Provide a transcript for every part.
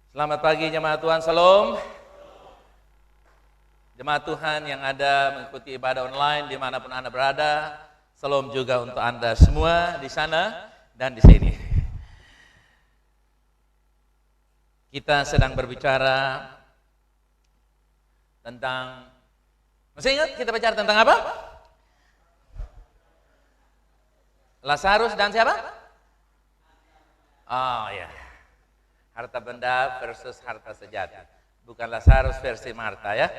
Selamat pagi jemaat Tuhan, Shalom. Jemaat Tuhan yang ada mengikuti ibadah online dimanapun Anda berada, Shalom juga untuk Anda semua di sana dan di sini. Kita sedang berbicara tentang, masih ingat kita bicara tentang apa? Lazarus dan siapa? Oh ya, harta benda versus harta sejati. Bukan Lazarus versi Marta ya.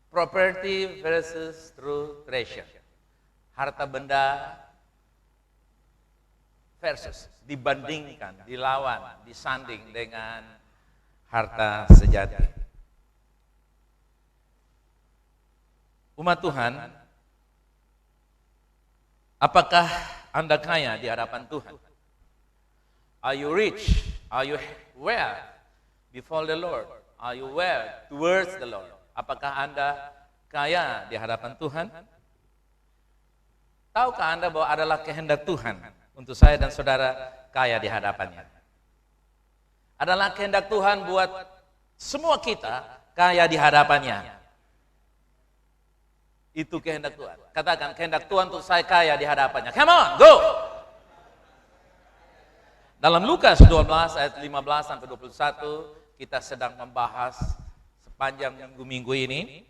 Property versus true treasure. Harta benda versus dibandingkan, dilawan, disanding dengan harta sejati. Umat Tuhan, apakah Anda kaya di hadapan Tuhan? Are you rich? Are you well before the Lord? Are you well towards the Lord? Apakah Anda kaya di hadapan Tuhan? Tahukah Anda bahwa adalah kehendak Tuhan untuk saya dan saudara kaya di hadapannya? Adalah kehendak Tuhan buat semua kita kaya di hadapannya. Itu kehendak Tuhan. Katakan, kehendak Tuhan untuk saya kaya di hadapannya. Come on, go! Dalam Lukas 12 ayat 15 sampai 21 kita sedang membahas sepanjang minggu-minggu ini.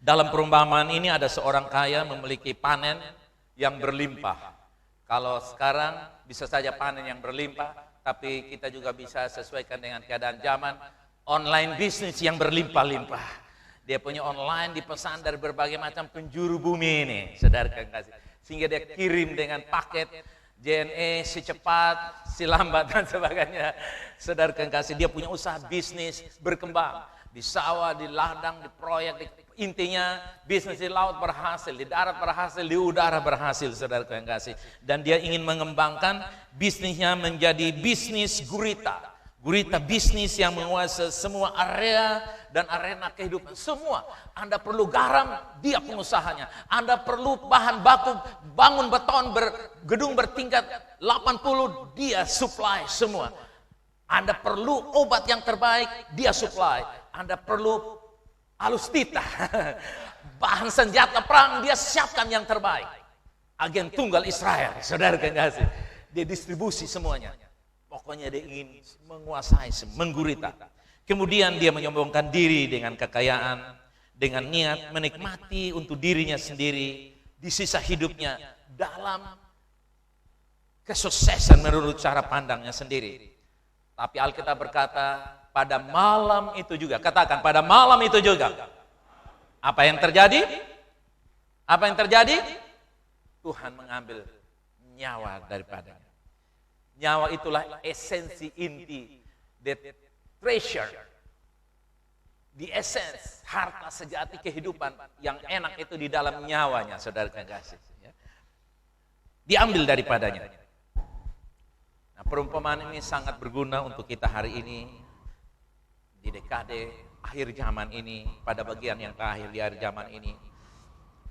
Dalam perumpamaan ini ada seorang kaya memiliki panen yang berlimpah. Kalau sekarang bisa saja panen yang berlimpah, tapi kita juga bisa sesuaikan dengan keadaan zaman, online bisnis yang berlimpah-limpah. Dia punya online dipesan dari berbagai macam penjuru bumi ini, saudara kasih. Sehingga dia kirim dengan paket JNE, si cepat, si lambat dan sebagainya. Saudara kasih, dia punya usaha bisnis berkembang. Di sawah, di ladang, di proyek, intinya bisnis di laut berhasil, di darat berhasil, di udara berhasil, saudara kasih. Dan dia ingin mengembangkan bisnisnya menjadi bisnis gurita. Gurita bisnis yang menguasai semua area dan arena kehidupan. Semua. Anda perlu garam, dia pengusahanya. Anda perlu bahan baku, bangun beton, gedung bertingkat 80, dia supply semua. Anda perlu obat yang terbaik, dia supply. Anda perlu alustita, bahan senjata perang, dia siapkan yang terbaik. Agen tunggal Israel, saudara kasih. Dia distribusi semuanya. Pokoknya dia ingin menguasai, menggurita. Kemudian dia menyombongkan diri dengan kekayaan, dengan niat menikmati untuk dirinya sendiri di sisa hidupnya dalam kesuksesan menurut cara pandangnya sendiri. Tapi Alkitab berkata, pada malam itu juga, katakan pada malam itu juga. Apa yang terjadi? Apa yang terjadi? Tuhan mengambil nyawa daripadanya. Nyawa itulah esensi inti, the treasure, the essence, harta sejati kehidupan yang enak itu di dalam nyawanya, saudara kasih. Diambil daripadanya. Nah, perumpamaan ini sangat berguna untuk kita hari ini, di dekade akhir zaman ini, pada bagian yang terakhir di akhir zaman ini,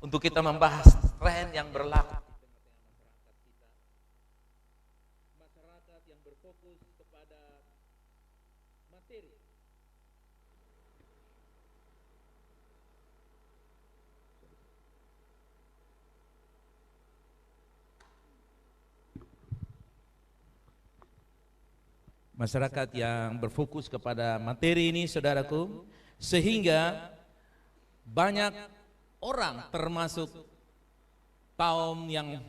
untuk kita membahas tren yang berlaku. Masyarakat yang berfokus kepada materi. Masyarakat yang berfokus kepada materi ini, saudaraku, sehingga banyak orang termasuk kaum yang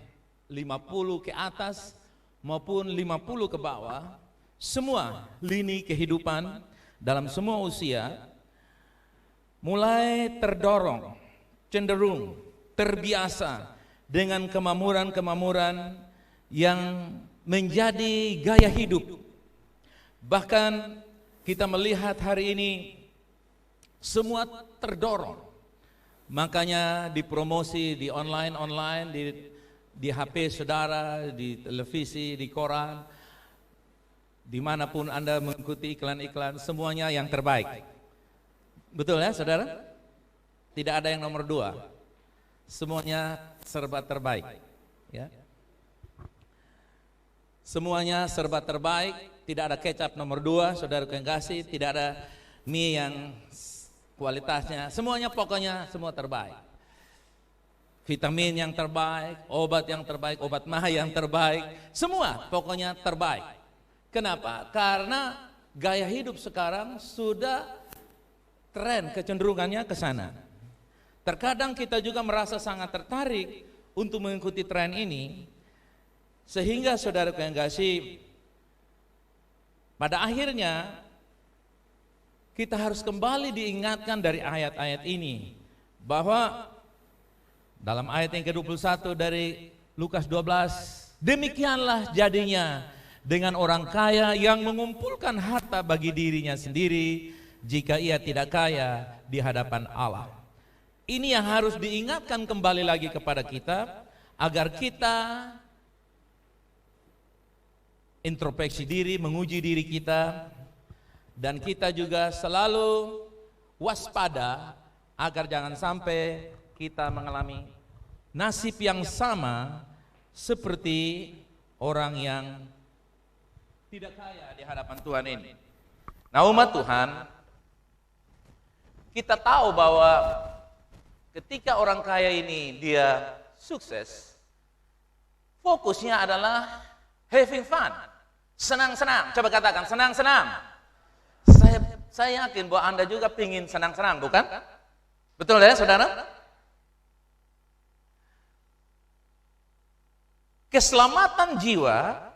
50 ke atas maupun 50 ke bawah, semua lini kehidupan dalam semua usia mulai terdorong, cenderung, terbiasa dengan kemamuran-kemamuran yang menjadi gaya hidup. Bahkan kita melihat hari ini semua terdorong. Makanya dipromosi di online, di HP saudara, di televisi, di koran, dimanapun Anda mengikuti iklan-iklan, semuanya yang terbaik. Betul ya saudara? Tidak ada yang nomor 2. Semuanya serba terbaik. Ya. Semuanya serba terbaik, tidak ada kecap nomor 2, saudara yang kasih, tidak ada mie yang kualitasnya, semuanya pokoknya semua terbaik. Vitamin yang terbaik, obat yang terbaik, obat mah yang terbaik, semua pokoknya terbaik. Kenapa? Karena gaya hidup sekarang sudah tren kecenderungannya ke sana. Terkadang kita juga merasa sangat tertarik untuk mengikuti tren ini, sehingga saudara yang kasih, pada akhirnya kita harus kembali diingatkan dari ayat-ayat ini, bahwa dalam ayat yang ke-21 dari Lukas 12, demikianlah jadinya dengan orang kaya yang mengumpulkan harta bagi dirinya sendiri jika ia tidak kaya di hadapan Allah. Ini yang harus diingatkan kembali lagi kepada kita, agar kita introspeksi diri, menguji diri kita, dan kita juga selalu waspada agar jangan sampai kita mengalami nasib yang sama seperti orang yang tidak kaya di hadapan Tuhan ini. Nah, umat Tuhan, kita tahu bahwa ketika orang kaya ini dia sukses, fokusnya adalah having fun. Senang-senang, coba katakan senang-senang. Saya yakin bahwa Anda juga pingin senang-senang, bukan? Betul ya saudara? Keselamatan jiwa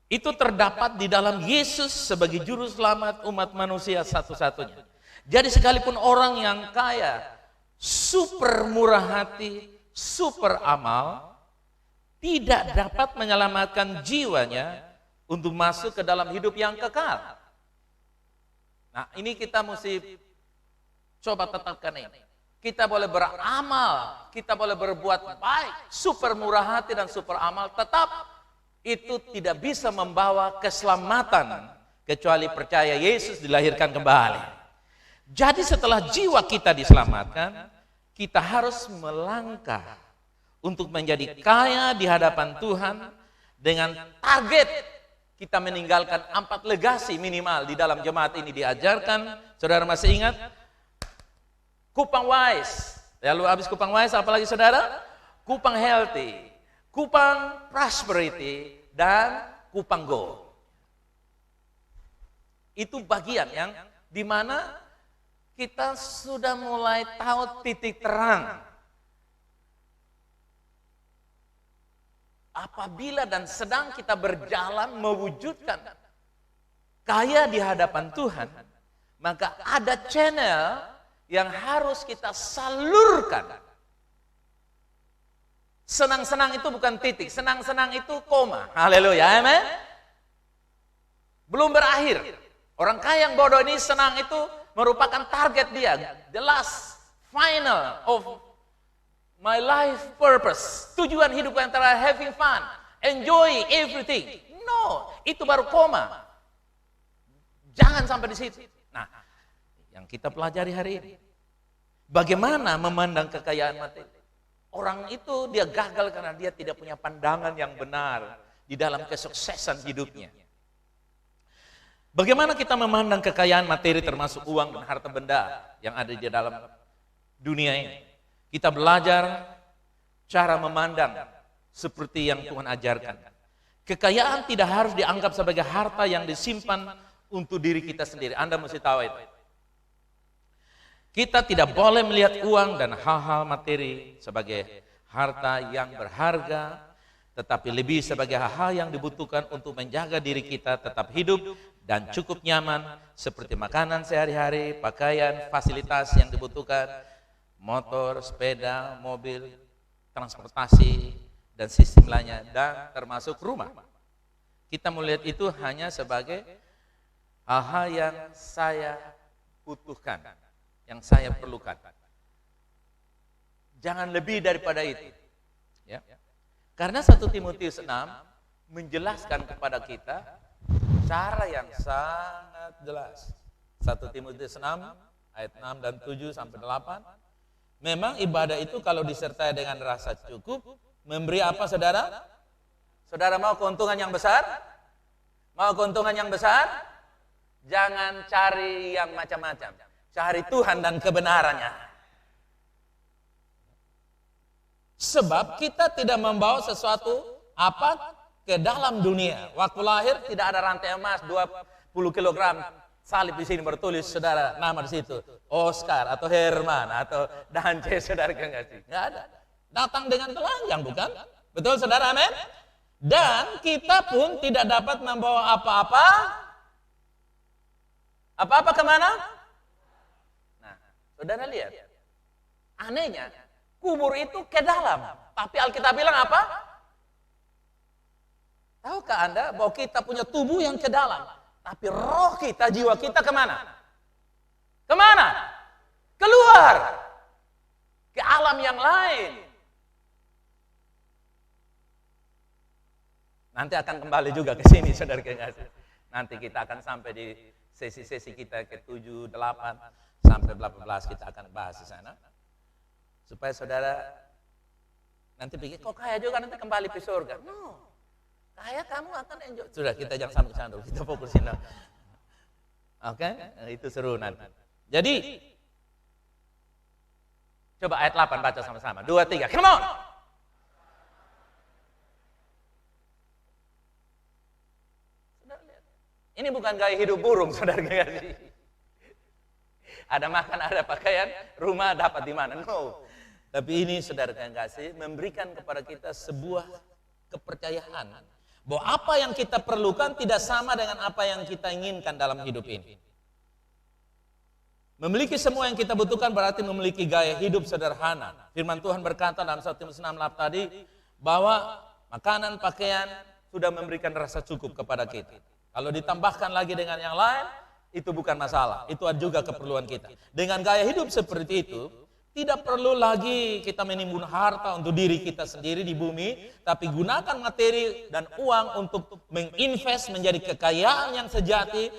itu terdapat di dalam Yesus sebagai juru selamat umat manusia satu-satunya. Jadi sekalipun orang yang kaya, super murah hati, super amal, tidak dapat menyelamatkan jiwanya untuk masuk ke dalam hidup yang kekal. Nah, ini kita mesti coba tetapkan ini. Kita boleh beramal, kita boleh berbuat baik, super murah hati dan super amal, tetap itu tidak bisa membawa keselamatan kecuali percaya Yesus dilahirkan kembali. Jadi setelah jiwa kita diselamatkan, kita harus melangkah untuk menjadi kaya di hadapan Tuhan dengan target kita meninggalkan 4 legasi minimal di dalam jemaat ini diajarkan. Saudara masih ingat? Kupang wise. Lalu habis kupang wise apa lagi saudara? Kupang healthy, kupang prosperity, dan kupang go. Itu bagian yang dimana kita sudah mulai tahu titik terang. Apabila dan sedang kita berjalan mewujudkan kaya di hadapan Tuhan, maka ada channel yang harus kita salurkan. Senang-senang itu bukan titik, senang-senang itu koma. Haleluya, amen. Belum berakhir. Orang kaya yang bodoh ini senang itu merupakan target dia, the last final of my life purpose. Tujuan hidup yang terakhir, having fun, enjoy everything. No, itu baru koma. Jangan sampai di situ. Nah, yang kita pelajari hari ini, bagaimana memandang kekayaan materi. Orang itu dia gagal karena dia tidak punya pandangan yang benar di dalam kesuksesan hidupnya. Bagaimana kita memandang kekayaan materi termasuk uang dan harta benda yang ada di dalam dunia ini. Kita belajar cara memandang seperti yang Tuhan ajarkan. Kekayaan tidak harus dianggap sebagai harta yang disimpan untuk diri kita sendiri. Anda mesti tahu itu. Kita tidak boleh melihat uang dan hal-hal materi sebagai harta yang berharga, tetapi lebih sebagai hal-hal yang dibutuhkan untuk menjaga diri kita tetap hidup dan cukup nyaman, seperti makanan sehari-hari, pakaian, fasilitas yang dibutuhkan, motor, sepeda, mobil, transportasi, dan sistem lainnya, dan termasuk rumah. Kita melihat itu hanya sebagai hal-hal yang saya butuhkan, yang saya perlukan. Jangan lebih daripada itu. Ya. Karena 1 Timotius 6 menjelaskan kepada kita cara yang sangat jelas. 1 Timotius 6 ayat 6 dan 7 sampai 8. Memang ibadah itu kalau disertai dengan rasa cukup, memberi apa saudara? Saudara mau keuntungan yang besar? Mau keuntungan yang besar? Jangan cari yang macam-macam. Cari Tuhan dan kebenarannya. Sebab kita tidak membawa sesuatu ke dalam dunia. Waktu lahir tidak ada rantai emas 20 kilogram salib di sini bertulis saudara nama di situ. Oscar atau Herman atau Dance, saudara kasih. Enggak ada. Datang dengan telanjang, bukan? Betul saudara, amin? Dan kita pun tidak dapat membawa apa-apa. Apa-apa kemana? Nah, saudara lihat. Anehnya, kubur itu ke dalam. Tapi Alkitab bilang apa? Tahukah Anda bahwa kita punya tubuh yang ke dalam. Tapi roh kita, jiwa kita kemana? Kemana? Keluar. Ke alam yang lain. Nanti akan kembali juga ke sini, saudara kekasih. Nanti kita akan sampai di sesi-sesi kita ke 7, 8, sampai 18 kita akan bahas di sana. Supaya saudara nanti pikir, kok kaya juga nanti kembali ke surga. No, kaya kamu akan enjoy. Sudah, kita jangan sampai ke sana dulu, kita fokusin. Oke, itu seru nanti. Jadi, coba ayat 8 baca sama-sama. 2, 3, come on! Ini bukan gaya hidup burung, saudara kasih. Ada makan, ada pakaian, rumah dapat di mana? No. Tapi ini, saudara kasih, memberikan kepada kita sebuah kepercayaan bahwa apa yang kita perlukan tidak sama dengan apa yang kita inginkan dalam hidup ini. Memiliki semua yang kita butuhkan berarti memiliki gaya hidup sederhana. Firman Tuhan berkata dalam 1 Timotius 6 tadi bahwa makanan, pakaian sudah memberikan rasa cukup kepada kita. Kalau ditambahkan lagi dengan yang lain, itu bukan masalah. Itu juga keperluan kita. Dengan gaya hidup seperti itu, tidak perlu lagi kita menimbun harta untuk diri kita sendiri di bumi, tapi gunakan materi dan uang untuk menginvest menjadi kekayaan yang sejati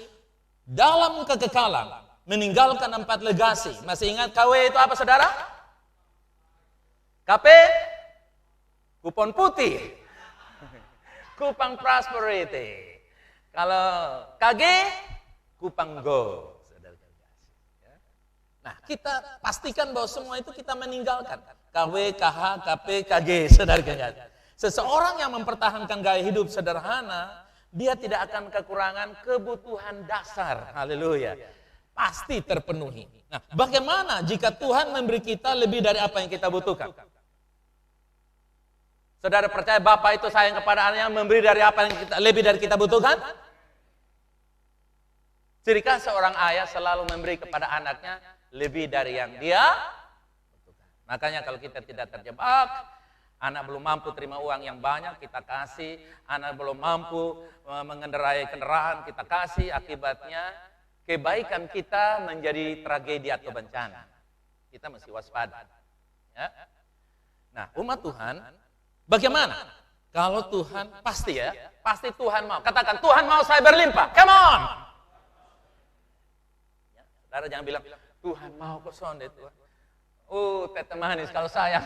dalam kekekalan. Meninggalkan 4 legasi. Masih ingat KW itu apa, saudara? KP? Kupon putih. Kupang prosperity. Kalau KG, kupang go. Nah, kita pastikan bahwa semua itu kita meninggalkan. KW, KH, KP, KG, saudara kasih. Seseorang yang mempertahankan gaya hidup sederhana, dia tidak akan kekurangan kebutuhan dasar. Haleluya. Pasti terpenuhi. Nah, bagaimana jika Tuhan memberi kita lebih dari apa yang kita butuhkan? Saudara percaya Bapak itu sayang kepada anaknya, memberi dari apa yang lebih dari kita butuhkan? Ciri khas seorang ayah selalu memberi kepada anaknya lebih dari yang dia butuhkan. Makanya kalau kita tidak terjebak, anak belum mampu terima uang yang banyak, kita kasih. Anak belum mampu mengendarai kendaraan, kita kasih. Akibatnya kebaikan kita menjadi tragedi atau bencana. Kita mesti waspada. Ya. Nah, umat Tuhan, bagaimana? Kalau Tuhan, pasti Tuhan mau. Katakan, Tuhan mau saya berlimpah. Come on! Saudara jangan bilang, Tuhan mau kok sonde Tuhan. Tete manis kalau sayang.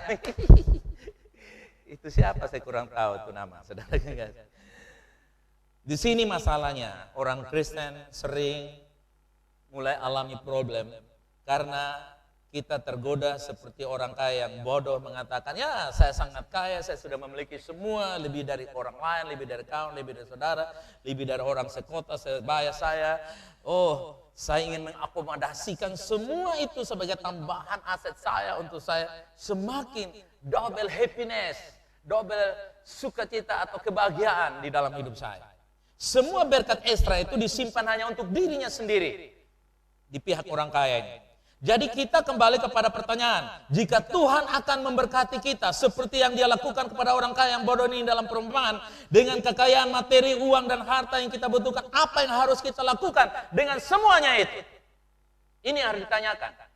Itu siapa saya kurang tahu itu nama, saudara. Di sini masalahnya, orang Kristen sering mulai alami problem karena kita tergoda seperti orang kaya yang bodoh mengatakan, ya saya sangat kaya, saya sudah memiliki semua, lebih dari orang lain, lebih dari kawan, lebih dari saudara, lebih dari orang sekota, sebaya saya. Saya ingin mengakomodasikan semua itu sebagai tambahan aset saya untuk saya semakin double happiness, double sukacita atau kebahagiaan di dalam hidup saya. Semua berkat ekstra itu disimpan hanya untuk dirinya sendiri di pihak orang kaya ini. Jadi kita kembali kepada pertanyaan, jika Tuhan akan memberkati kita seperti yang dia lakukan kepada orang kaya yang bodoh ini dalam perumpamaan, dengan kekayaan materi, uang dan harta yang kita butuhkan, apa yang harus kita lakukan dengan semuanya itu? Ini harus ditanyakan.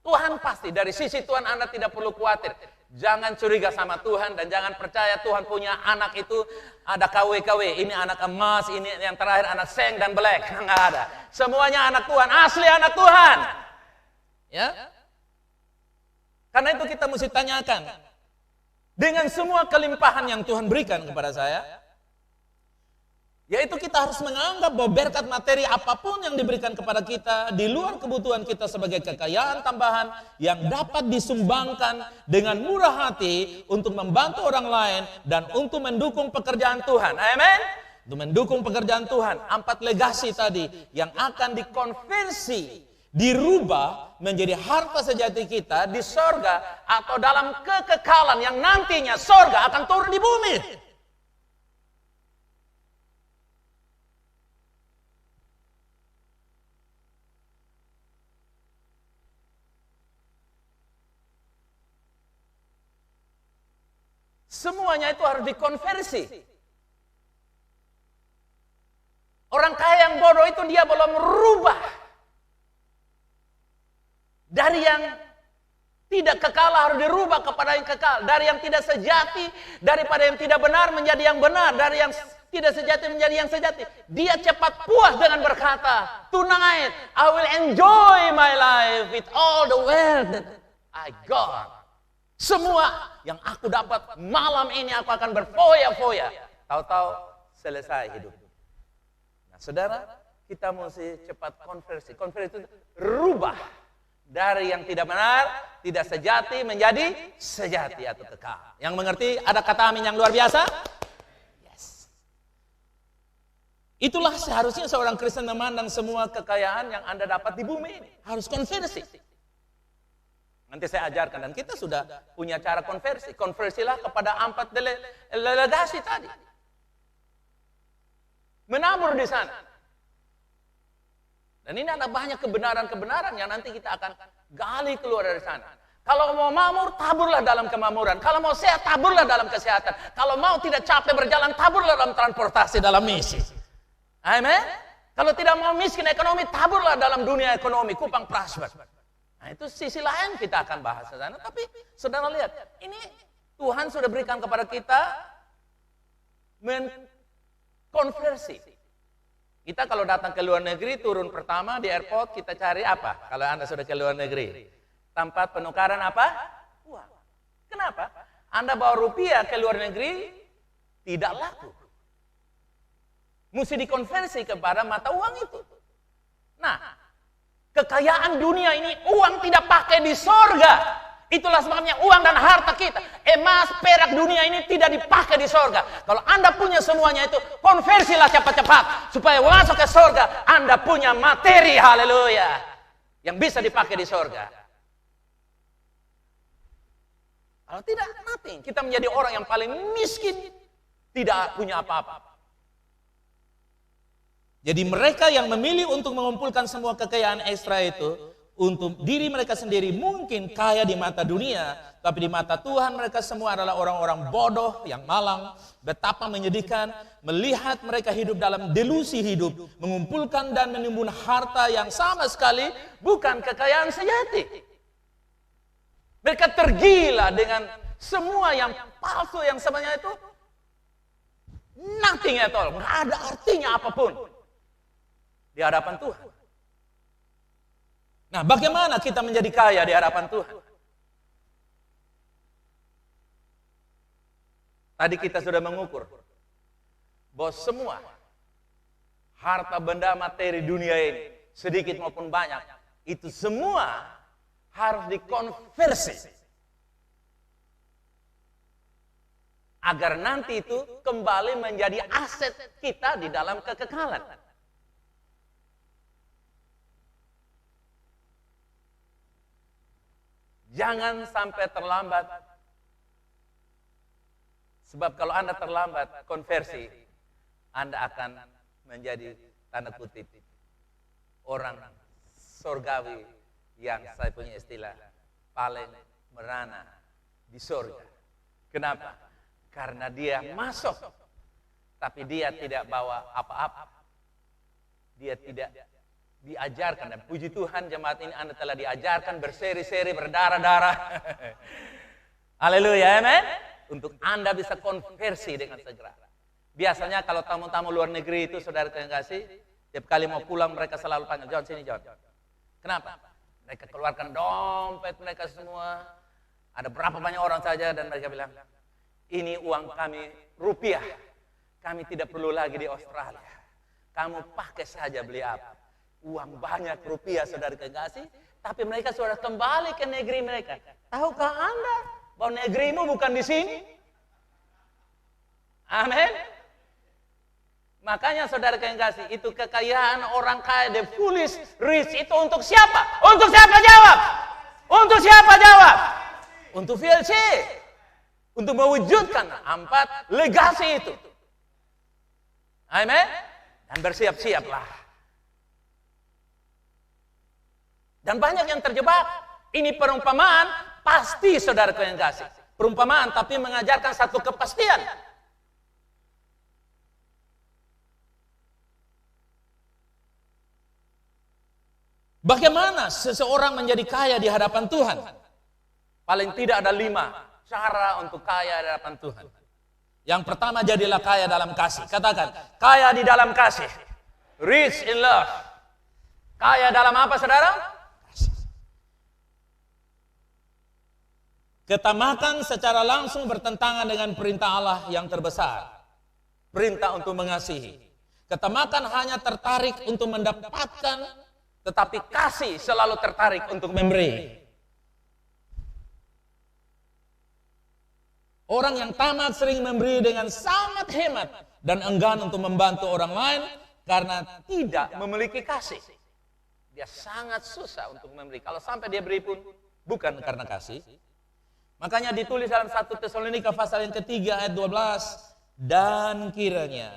Tuhan pasti, dari sisi Tuhan Anda tidak perlu khawatir. Jangan curiga sama Tuhan dan jangan percaya Tuhan punya anak itu ada KW-KW. Ini anak emas, ini yang terakhir anak seng dan black. Enggak ada. Semuanya anak Tuhan, asli anak Tuhan. Ya. Karena itu kita mesti tanyakan. dengan semua kelimpahan yang Tuhan berikan kepada saya, yaitu kita harus menganggap bahwa berkat materi apapun yang diberikan kepada kita di luar kebutuhan kita sebagai kekayaan tambahan yang dapat disumbangkan dengan murah hati untuk membantu orang lain dan untuk mendukung pekerjaan Tuhan. Amin. Untuk mendukung pekerjaan Tuhan. 4 legasi tadi yang akan dikonversi, dirubah menjadi harta sejati kita di sorga atau dalam kekekalan yang nantinya sorga akan turun di bumi. Semuanya itu harus dikonversi. Orang kaya yang bodoh itu dia belum merubah dari yang tidak kekal harus dirubah kepada yang kekal, dari yang tidak sejati daripada yang tidak benar menjadi yang benar, dari yang tidak sejati menjadi yang sejati. Dia cepat puas dengan berkata, "Tonight I will enjoy my life with all the wealth that I got." Semua yang aku dapat malam ini aku akan berfoya-foya. Tahu-tahu selesai hidup. Nah, saudara, kita mesti cepat konversi. Konversi itu rubah dari yang tidak benar, tidak sejati menjadi sejati atau kekal. Yang mengerti ada kata amin yang luar biasa? Yes. Itulah seharusnya seorang Kristen memandang semua kekayaan yang Anda dapat di bumi ini. Harus konversi. Nanti saya ajarkan dan kita sudah punya cara konversi. Konversilah kepada 4 delegasi tadi. Menabur di sana. Dan ini ada banyak kebenaran-kebenaran yang nanti kita akan gali keluar dari sana. Kalau mau makmur, taburlah dalam kemakmuran. Kalau mau sehat, taburlah dalam kesehatan. Kalau mau tidak capek berjalan, taburlah dalam transportasi, dalam misi. Amin. Kalau tidak mau miskin ekonomi, taburlah dalam dunia ekonomi, kupang prosper. Nah, itu sisi lain kita akan bahas di sana. Tapi saudara lihat, ini Tuhan sudah berikan kepada kita konversi. Kita kalau datang ke luar negeri, turun pertama di airport, kita cari apa? Kalau Anda sudah ke luar negeri, tempat penukaran apa? Uang. Kenapa? Anda bawa rupiah ke luar negeri, tidak laku. Mesti dikonversi kepada mata uang itu. Nah, kekayaan dunia ini uang tidak pakai di sorga. Itulah sebabnya uang dan harta kita, emas, perak dunia ini tidak dipakai di sorga. Kalau Anda punya semuanya itu, konversilah cepat-cepat supaya masuk ke sorga. Anda punya materi, haleluya, yang bisa dipakai di sorga. Kalau tidak, nothing. Kita menjadi orang yang paling miskin, tidak punya apa-apa. Jadi mereka yang memilih untuk mengumpulkan semua kekayaan ekstra itu untuk diri mereka sendiri mungkin kaya di mata dunia, tapi di mata Tuhan mereka semua adalah orang-orang bodoh yang malang. Betapa menyedihkan melihat mereka hidup dalam delusi hidup, mengumpulkan dan menimbun harta yang sama sekali bukan kekayaan sejati. Mereka tergila dengan semua yang palsu yang sebenarnya itu nothing at all, nggak ada artinya apapun di hadapan Tuhan. Nah, bagaimana kita menjadi kaya di hadapan Tuhan? Tadi kita sudah mengukur bahwa semua harta benda materi dunia ini, sedikit maupun banyak, itu semua harus dikonversi agar nanti itu kembali menjadi aset kita di dalam kekekalan. Jangan sampai terlambat. Sebab kalau Anda terlambat konversi, Anda akan menjadi tanda kutip orang surgawi yang saya punya istilah paling merana di surga. Kenapa? Karena dia masuk, tapi dia tidak bawa apa-apa. Dia tidak diajarkan, dan puji Tuhan jemaat ini Anda telah diajarkan berseri-seri, berdarah-darah. Haleluya, amen. Untuk Anda bisa konversi dengan segera. Biasanya kalau tamu-tamu luar negeri itu saudara yang kasih, tiap kali mau pulang mereka selalu panggil, John sini John. Kenapa? Mereka keluarkan dompet mereka semua. Ada berapa banyak orang saja dan mereka bilang, Ini uang kami rupiah. Kami tidak perlu lagi di Australia. Kamu pakai saja beli apa. Uang banyak rupiah saudara kekasih. Tapi mereka sudah kembali ke negeri mereka. Tahukah Anda bahwa negerimu bukan di sini? Amin. Makanya saudara kekasih, itu kekayaan orang kaya, the foolish rich, itu untuk siapa? Untuk siapa jawab? Untuk siapa jawab? Untuk VLC. Untuk mewujudkan 4 legasi itu. Amin. Dan bersiap-siaplah. Dan banyak yang terjebak. Ini perumpamaan, pasti saudara yang kasih. Perumpamaan tapi mengajarkan satu kepastian. Bagaimana seseorang menjadi kaya di hadapan Tuhan? Paling tidak ada 5 cara untuk kaya di hadapan Tuhan. Yang pertama, jadilah kaya dalam kasih. Katakan, kaya di dalam kasih. Rich in love. Kaya dalam apa saudara? Kasih. Ketamakan secara langsung bertentangan dengan perintah Allah yang terbesar. Perintah untuk mengasihi. Ketamakan hanya tertarik untuk mendapatkan, tetapi kasih selalu tertarik untuk memberi. Orang yang tamat sering memberi dengan sangat hemat dan enggan untuk membantu orang lain karena tidak memiliki kasih. Dia sangat susah untuk memberi. Kalau sampai dia beri pun bukan karena kasih. Makanya ditulis dalam 1 Tesalonika pasal yang ketiga ayat 12. Dan kiranya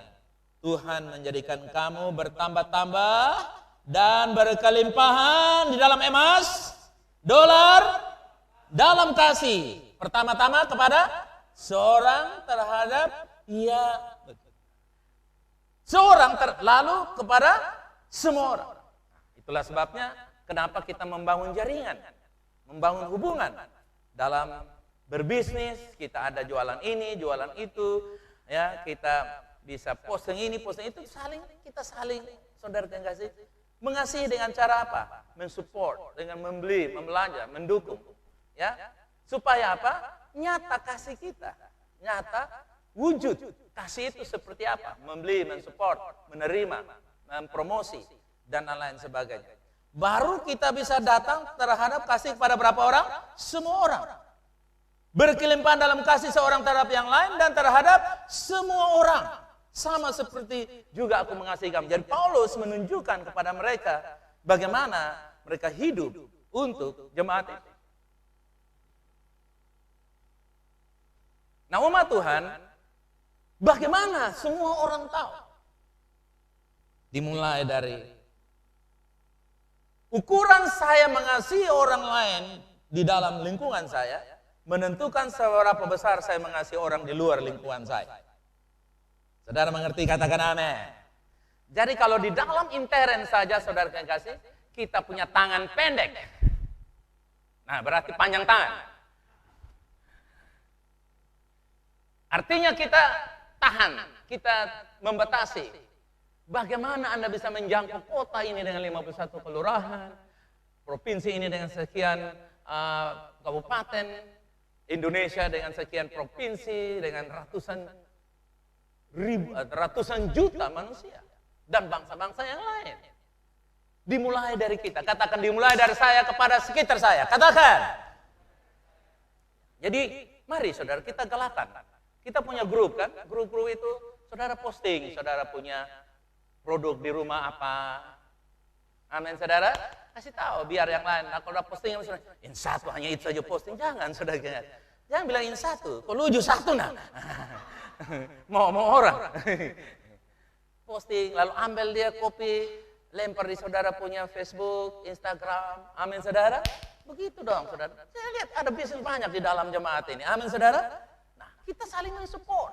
Tuhan menjadikan kamu bertambah-tambah dan berkelimpahan di dalam emas, dolar, dalam kasih. Pertama-tama kepada seorang terhadap lalu kepada semua orang. Itulah sebabnya kenapa kita membangun jaringan, membangun hubungan. Dalam berbisnis, kita ada jualan ini, jualan itu, ya, kita bisa posting ini, posting itu, kita saling saudara yang kasih. Mengasihi dengan cara apa? Mensupport, dengan membeli, membelanja, mendukung. Ya, supaya apa? Nyata kasih kita, nyata wujud kasih itu seperti apa? Membeli, mensupport, menerima, mempromosi, dan lain-lain sebagainya. Baru kita bisa datang terhadap kasih kepada berapa orang? Semua orang. Berkelimpahan dalam kasih seorang terhadap yang lain dan terhadap semua orang. Sama seperti juga aku mengasihi kamu. Jadi Paulus menunjukkan kepada mereka bagaimana mereka hidup untuk jemaat itu. Nah, umat Tuhan, bagaimana semua orang tahu? Dimulai dari ukuran saya mengasihi orang lain di dalam lingkungan saya, menentukan seberapa besar saya mengasihi orang di luar lingkungan saya. Saudara mengerti? Katakan amin. Jadi kalau di dalam intern saja saudara yang kasih, kita punya tangan pendek. Nah, berarti panjang tangan. Artinya kita tahan, kita membatasi. Bagaimana Anda bisa menjangkau kota ini dengan 51 kelurahan, provinsi ini dengan sekian kabupaten, Indonesia dengan sekian provinsi, dengan ratusan juta manusia, dan bangsa-bangsa yang lain. Dimulai dari kita, katakan dimulai dari saya kepada sekitar saya, katakan. Jadi mari saudara kita galakan. Kita punya grup kan, grup-grup itu saudara posting, saudara punya produk di rumah apa. Amin saudara, kasih tahu biar yang lain. Nah, kalau udah posting yang satu hanya itu saja posting, jangan saudara. Jangan bilang ini satu, kalau luju satu nah. mau orang. Posting lalu ambil dia copy, lempar di saudara punya Facebook, Instagram. Amin saudara. Begitu dong saudara. Saya lihat ada bisnis banyak di dalam jemaat ini. Amin saudara. Kita saling mensupport.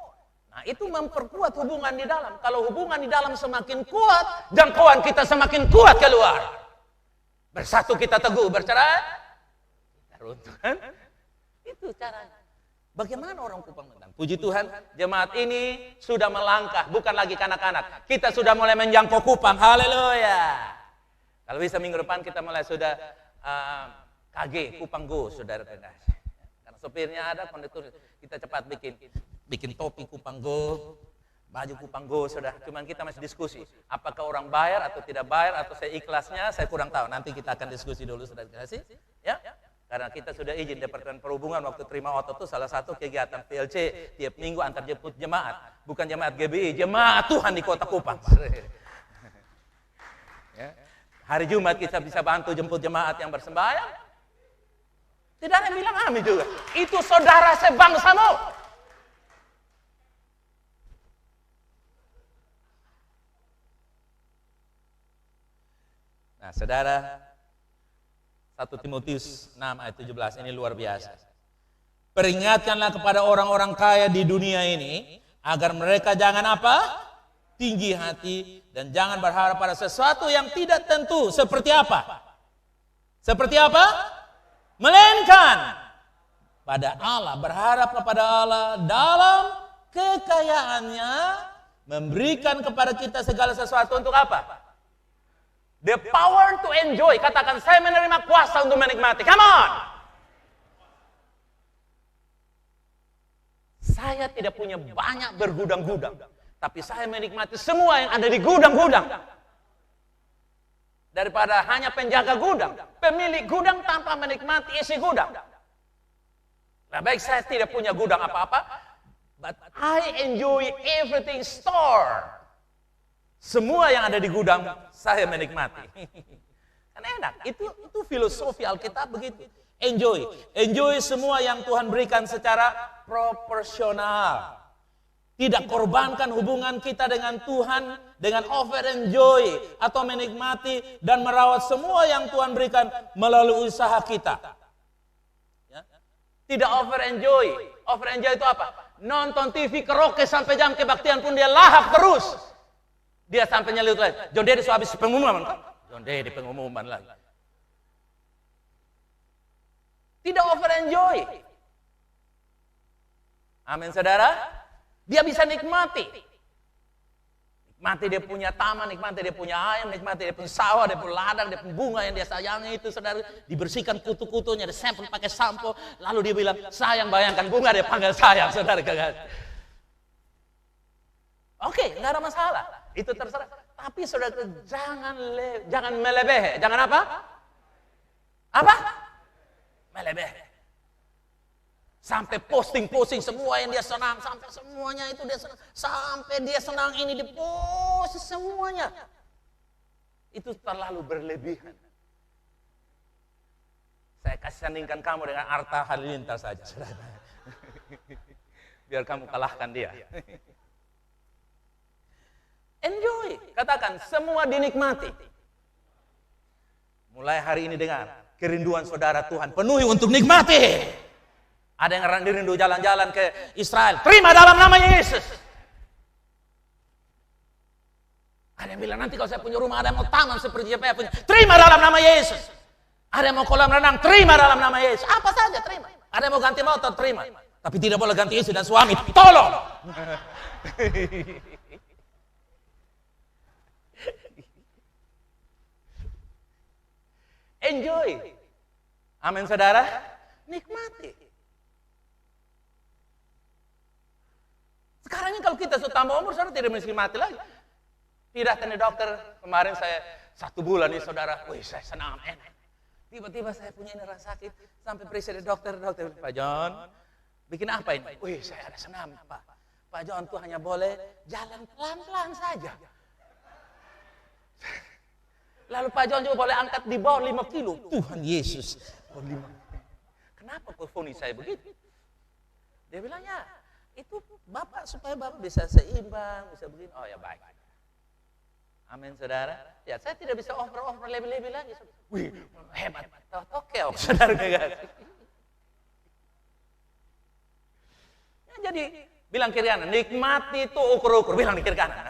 Nah, itu memperkuat hubungan di dalam. Kalau hubungan di dalam semakin kuat, jangkauan kita semakin kuat keluar. Bersatu kita teguh, bercerai kita runtuh kan? Itu caranya. Bagaimana orang Kupang Mentang? Puji Tuhan, jemaat ini sudah melangkah, bukan lagi kanak-kanak. Kita sudah mulai menjangkau Kupang. Haleluya. Kalau bisa minggu depan kita mulai sudah KG, Kupang Go, saudara. Karena Sopirnya ada, kondektur. Kita cepat bikin topi Kupang Go, baju Kupang Go, sudah. Cuman kita masih diskusi. Apakah orang bayar atau tidak bayar, atau saya ikhlasnya, saya kurang tahu. Nanti kita akan diskusi dulu, sudah dikasih. Ya? Karena kita sudah izin Departemen Perhubungan waktu terima otot itu salah satu kegiatan PLC tiap minggu antar jemput jemaat. Bukan jemaat GBI, jemaat Tuhan di kota Kupang. Ya. Hari Jumat kita bisa bantu jemput jemaat yang bersembahyang. Tidak ada yang bilang amin juga. Itu saudara sebangsamu. Nah, saudara, 1 Timotius 6 ayat 17 ini luar biasa. Peringatkanlah kepada orang-orang kaya di dunia ini agar mereka jangan apa? Tinggi hati dan jangan berharap pada sesuatu yang tidak tentu. Seperti apa? Seperti apa? Melainkan pada Allah, berharap kepada Allah dalam kekayaannya memberikan kepada kita segala sesuatu untuk apa? The power to enjoy. Katakan, saya menerima kuasa untuk menikmati. Come on. Saya tidak punya banyak bergudang-gudang, tapi saya menikmati semua yang ada di gudang-gudang. Daripada hanya penjaga gudang, pemilik gudang tanpa menikmati isi gudang. Nah, baik saya tidak punya gudang apa-apa, but I enjoy everything store. Semua yang ada di gudang saya menikmati. Kan enak. Itu filosofi Alkitab begitu. Enjoy semua yang Tuhan berikan secara proporsional. Tidak korbankan hubungan kita dengan Tuhan dengan over enjoy atau menikmati dan merawat semua yang Tuhan berikan melalui usaha kita. Ya? Tidak over enjoy. Over enjoy itu apa? Nonton TV karaoke sampai jam kebaktian pun dia lahap terus. Dia sampai nyeliut lagi. John Deddy habis pengumuman kan? John Deddy pengumuman lagi. Tidak over enjoy. Amin saudara. Dia bisa nikmati. Nikmati dia punya taman, nikmati dia punya ayam, nikmati dia punya sawah, dia punya ladang, dia punya bunga yang dia sayangi itu saudara. Dibersihkan kutu-kutunya, disempel pakai sampo. Lalu dia bilang, sayang, bayangkan bunga dia panggil sayang saudara. Oke, nggak ada masalah. Itu terserah. Tapi saudara jangan melebihi. Jangan apa? Apa? Melebihi. Sampai posting semua yang dia senang. Sampai semuanya itu dia senang. Sampai dia senang ini dipost semuanya. Itu terlalu berlebihan. Saya kasih sandingkan kamu dengan Arta Halilintar saja. Biar kamu kalahkan dia. Enjoy. Katakan, semua dinikmati. Mulai hari ini dengar, kerinduan saudara Tuhan penuhi untuk nikmati. Ada yang orang rindu jalan-jalan ke Israel. Terima dalam nama Yesus. Ada yang bilang, nanti kalau saya punya rumah, ada yang mau taman seperti saya punya. Terima dalam nama Yesus. Ada yang mau kolam renang, terima dalam nama Yesus. Apa saja, terima. Ada yang mau ganti motor, terima. Tapi tidak boleh ganti istri dan suami. Tolong. Enjoy. Amin saudara. Nikmati. Sekarang ini kalau kita sudah tambah umur, saudara tidak mesti mati lagi. Tidak tanya dokter. Kemarin saya 1 bulan nih saudara. Wih, saya senang, enak. Tiba-tiba saya punya ini rasa sakit. Sampai periksa dokter. Pak John, bikin apa ini? Wih, saya ada senam, Pak. Pak John tuh hanya boleh jalan pelan-pelan saja. Lalu Pak John juga boleh angkat di bawah 5 kilo. Tuhan Yesus. Oh, 5. Kenapa kau vonis saya begitu? Dia bilang, ya, itu Bapak supaya Bapak bisa seimbang, bisa begini. Oh ya baik. Amin saudara. Ya saya tidak bisa over lebih-lebih lagi. Wih, hebat. Oke, saudara. Ya, jadi bilang kiri kanan, nikmati itu ukur-ukur. Bilang di kiri kanan.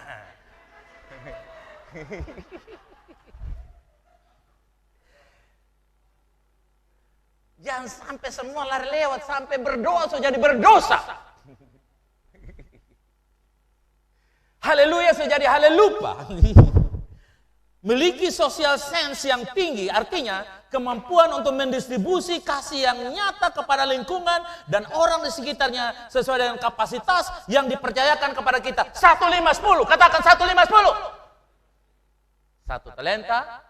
Jangan sampai semua lari lewat, sampai berdoa sudah jadi berdosa. Haleluya sudah jadi halelupa. Memiliki social sense yang tinggi, artinya kemampuan untuk mendistribusi kasih yang nyata kepada lingkungan dan orang di sekitarnya sesuai dengan kapasitas yang dipercayakan kepada kita. 1, 5, 10, katakan 1, 5, 10. 1 talenta,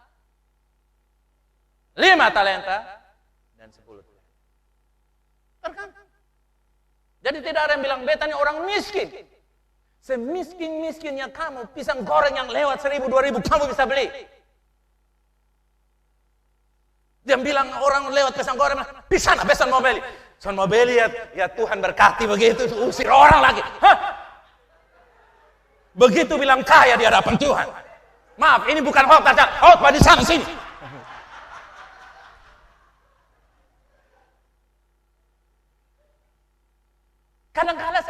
5 talenta, dan 10 talenta. Tergantung. Jadi tidak ada yang bilang beta ini orang miskin. Semiskin-miskinnya kamu, pisang goreng yang lewat 1.000, 2.000 kamu bisa beli. Dia bilang orang lewat pisang goreng, pisang besan mau beli. Son mau beli ya Tuhan berkati begitu, usir orang lagi. Hah? Begitu bilang kaya di hadapan Tuhan. Maaf, ini bukan khotbah di sana sini. Kadang-kadang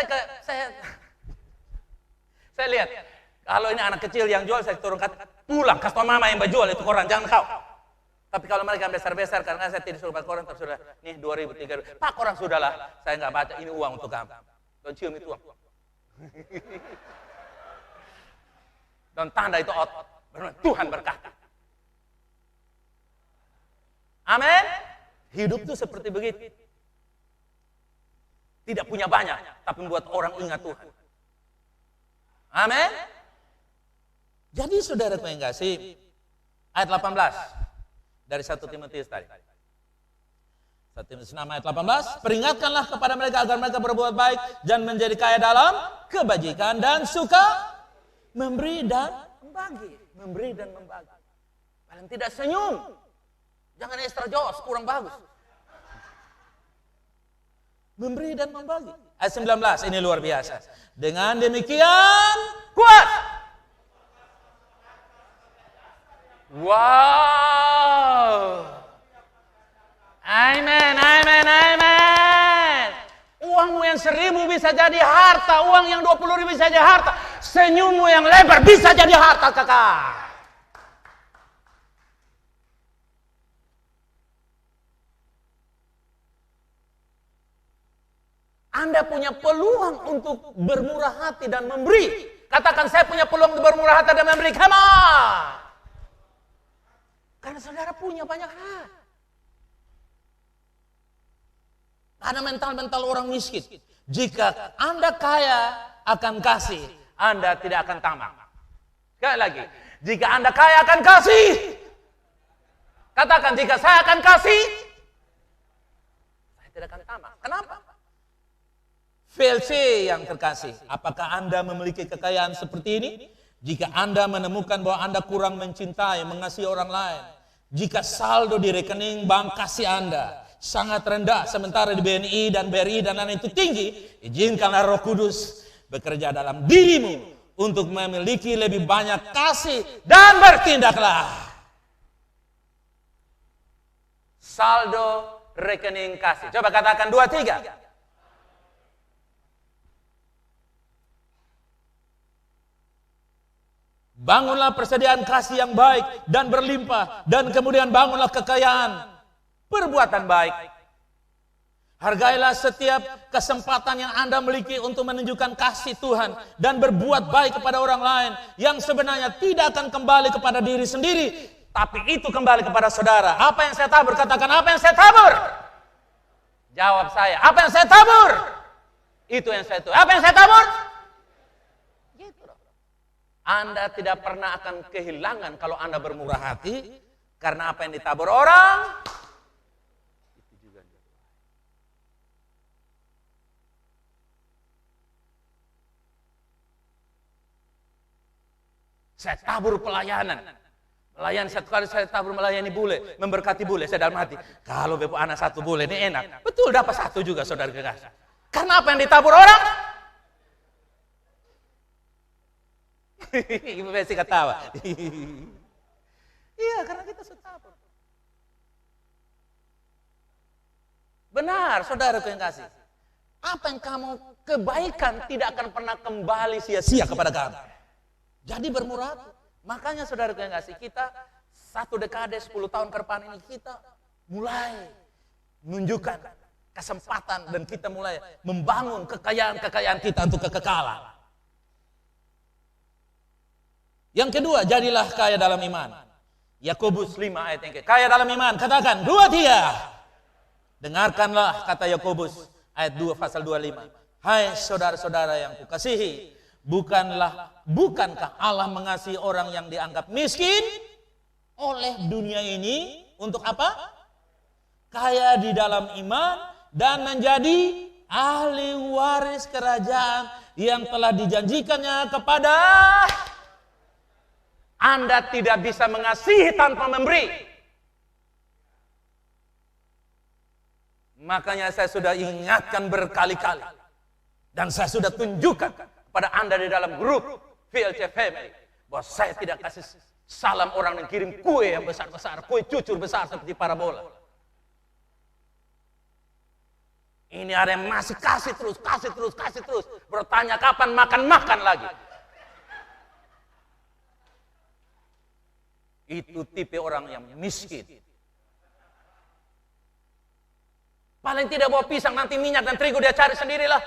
saya lihat, kalau ini anak kecil yang jual, saya turunkan, pulang, kasih tau mama yang berjual itu koran, jangan kau. Tapi kalau mereka besar-besar, karena saya tidak suruh koran, tapi sudah, nih 2.000, 3.000, Pak koran sudahlah, saya nggak baca, ini uang untuk kamu. Don't cium itu uang. Dan tanda itu otot, Tuhan berkata. Amin. Hidup itu seperti begitu. Tidak punya banyak, tapi membuat orang ingat Tuhan. Amin. Jadi saudara yang kasih, ayat 18 dari 1 Timotius tadi. 1 Timotius 6 ayat 18, peringatkanlah kepada mereka agar mereka berbuat baik dan menjadi kaya dalam kebajikan dan suka memberi dan membagi. Memberi dan membagi. Paling tidak senyum. Jangan extra jos, kurang bagus. Memberi dan membagi. Ayat 19, ini luar biasa. Dengan demikian, kuat. Wow. Amen, amen, amen. Uangmu yang 1.000 bisa jadi harta. Uang yang 20.000 bisa jadi harta. Senyummu yang lebar bisa jadi harta, kakak. Anda punya peluang untuk bermurah hati dan memberi. Katakan, saya punya peluang untuk bermurah hati dan memberi. Come on. Karena saudara punya banyak hal. Ada mental-mental orang miskin. Jika Anda kaya akan kasih, Anda tidak akan tamak. Sekali lagi, jika Anda kaya akan kasih. Katakan, jika saya akan kasih, saya tidak akan tamak. Kenapa? VLC yang terkasih, apakah Anda memiliki kekayaan seperti ini? Jika Anda menemukan bahwa Anda kurang mencintai, mengasihi orang lain, jika saldo di rekening bank kasih Anda sangat rendah, sementara di BNI dan BRI dan lain itu tinggi, izinkanlah Roh Kudus bekerja dalam dirimu untuk memiliki lebih banyak kasih dan bertindaklah. Saldo rekening kasih. Coba katakan 2, 3. Bangunlah persediaan kasih yang baik dan berlimpah, dan kemudian bangunlah kekayaan perbuatan baik. Hargailah setiap kesempatan yang Anda miliki untuk menunjukkan kasih Tuhan dan berbuat baik kepada orang lain yang sebenarnya tidak akan kembali kepada diri sendiri, tapi itu kembali kepada saudara. Apa yang saya tabur? Katakan, apa yang saya tabur? Jawab saya, apa yang saya tabur? Itu yang saya tabur. Apa yang saya tabur? Anda tidak pernah akan kehilangan kalau Anda bermurah hati, karena apa yang ditabur orang itu juga dituai. Saya tabur pelayanan. Melayani satu kali, saya tabur melayani bule, memberkati bule. Saya dalam hati, kalau bepo anak 1 bule ini enak. Betul, dapat 1 juga saudara kekasih. Karena apa yang ditabur orang? Ibu Besi ketawa. Iya, karena kita setabur. Benar, saudaraku yang kasih. Apa yang kamu kebaikan tidak akan pernah kembali sia-sia kepada kamu. Jadi bermurah hati. Makanya saudaraku yang kasih, kita 1 dekade 10 tahun ke depan ini kita mulai menunjukkan kesempatan dan kita mulai membangun kekayaan-kekayaan kita untuk kekekalan. Yang kedua, jadilah kaya dalam iman. Yakobus 5 ayat yang kaya dalam iman. Katakan 2, 3. Dengarkanlah kata Yakobus ayat 2 pasal 25. Hai saudara-saudara yang kukasihi, bukankah Allah mengasihi orang yang dianggap miskin oleh dunia ini untuk apa? Kaya di dalam iman dan menjadi ahli waris kerajaan yang telah dijanjikannya kepada Anda. Tidak bisa mengasihi tanpa memberi. Makanya saya sudah ingatkan berkali-kali dan saya sudah tunjukkan kepada Anda di dalam grup VLC Family bahwa saya tidak kasih salam orang yang kirim kue yang besar-besar, kue cucur besar seperti parabola. Ini ada yang masih kasih terus, bertanya kapan makan lagi. Itu tipe orang yang miskin. Paling tidak bawa pisang, nanti minyak dan terigu dia cari sendirilah.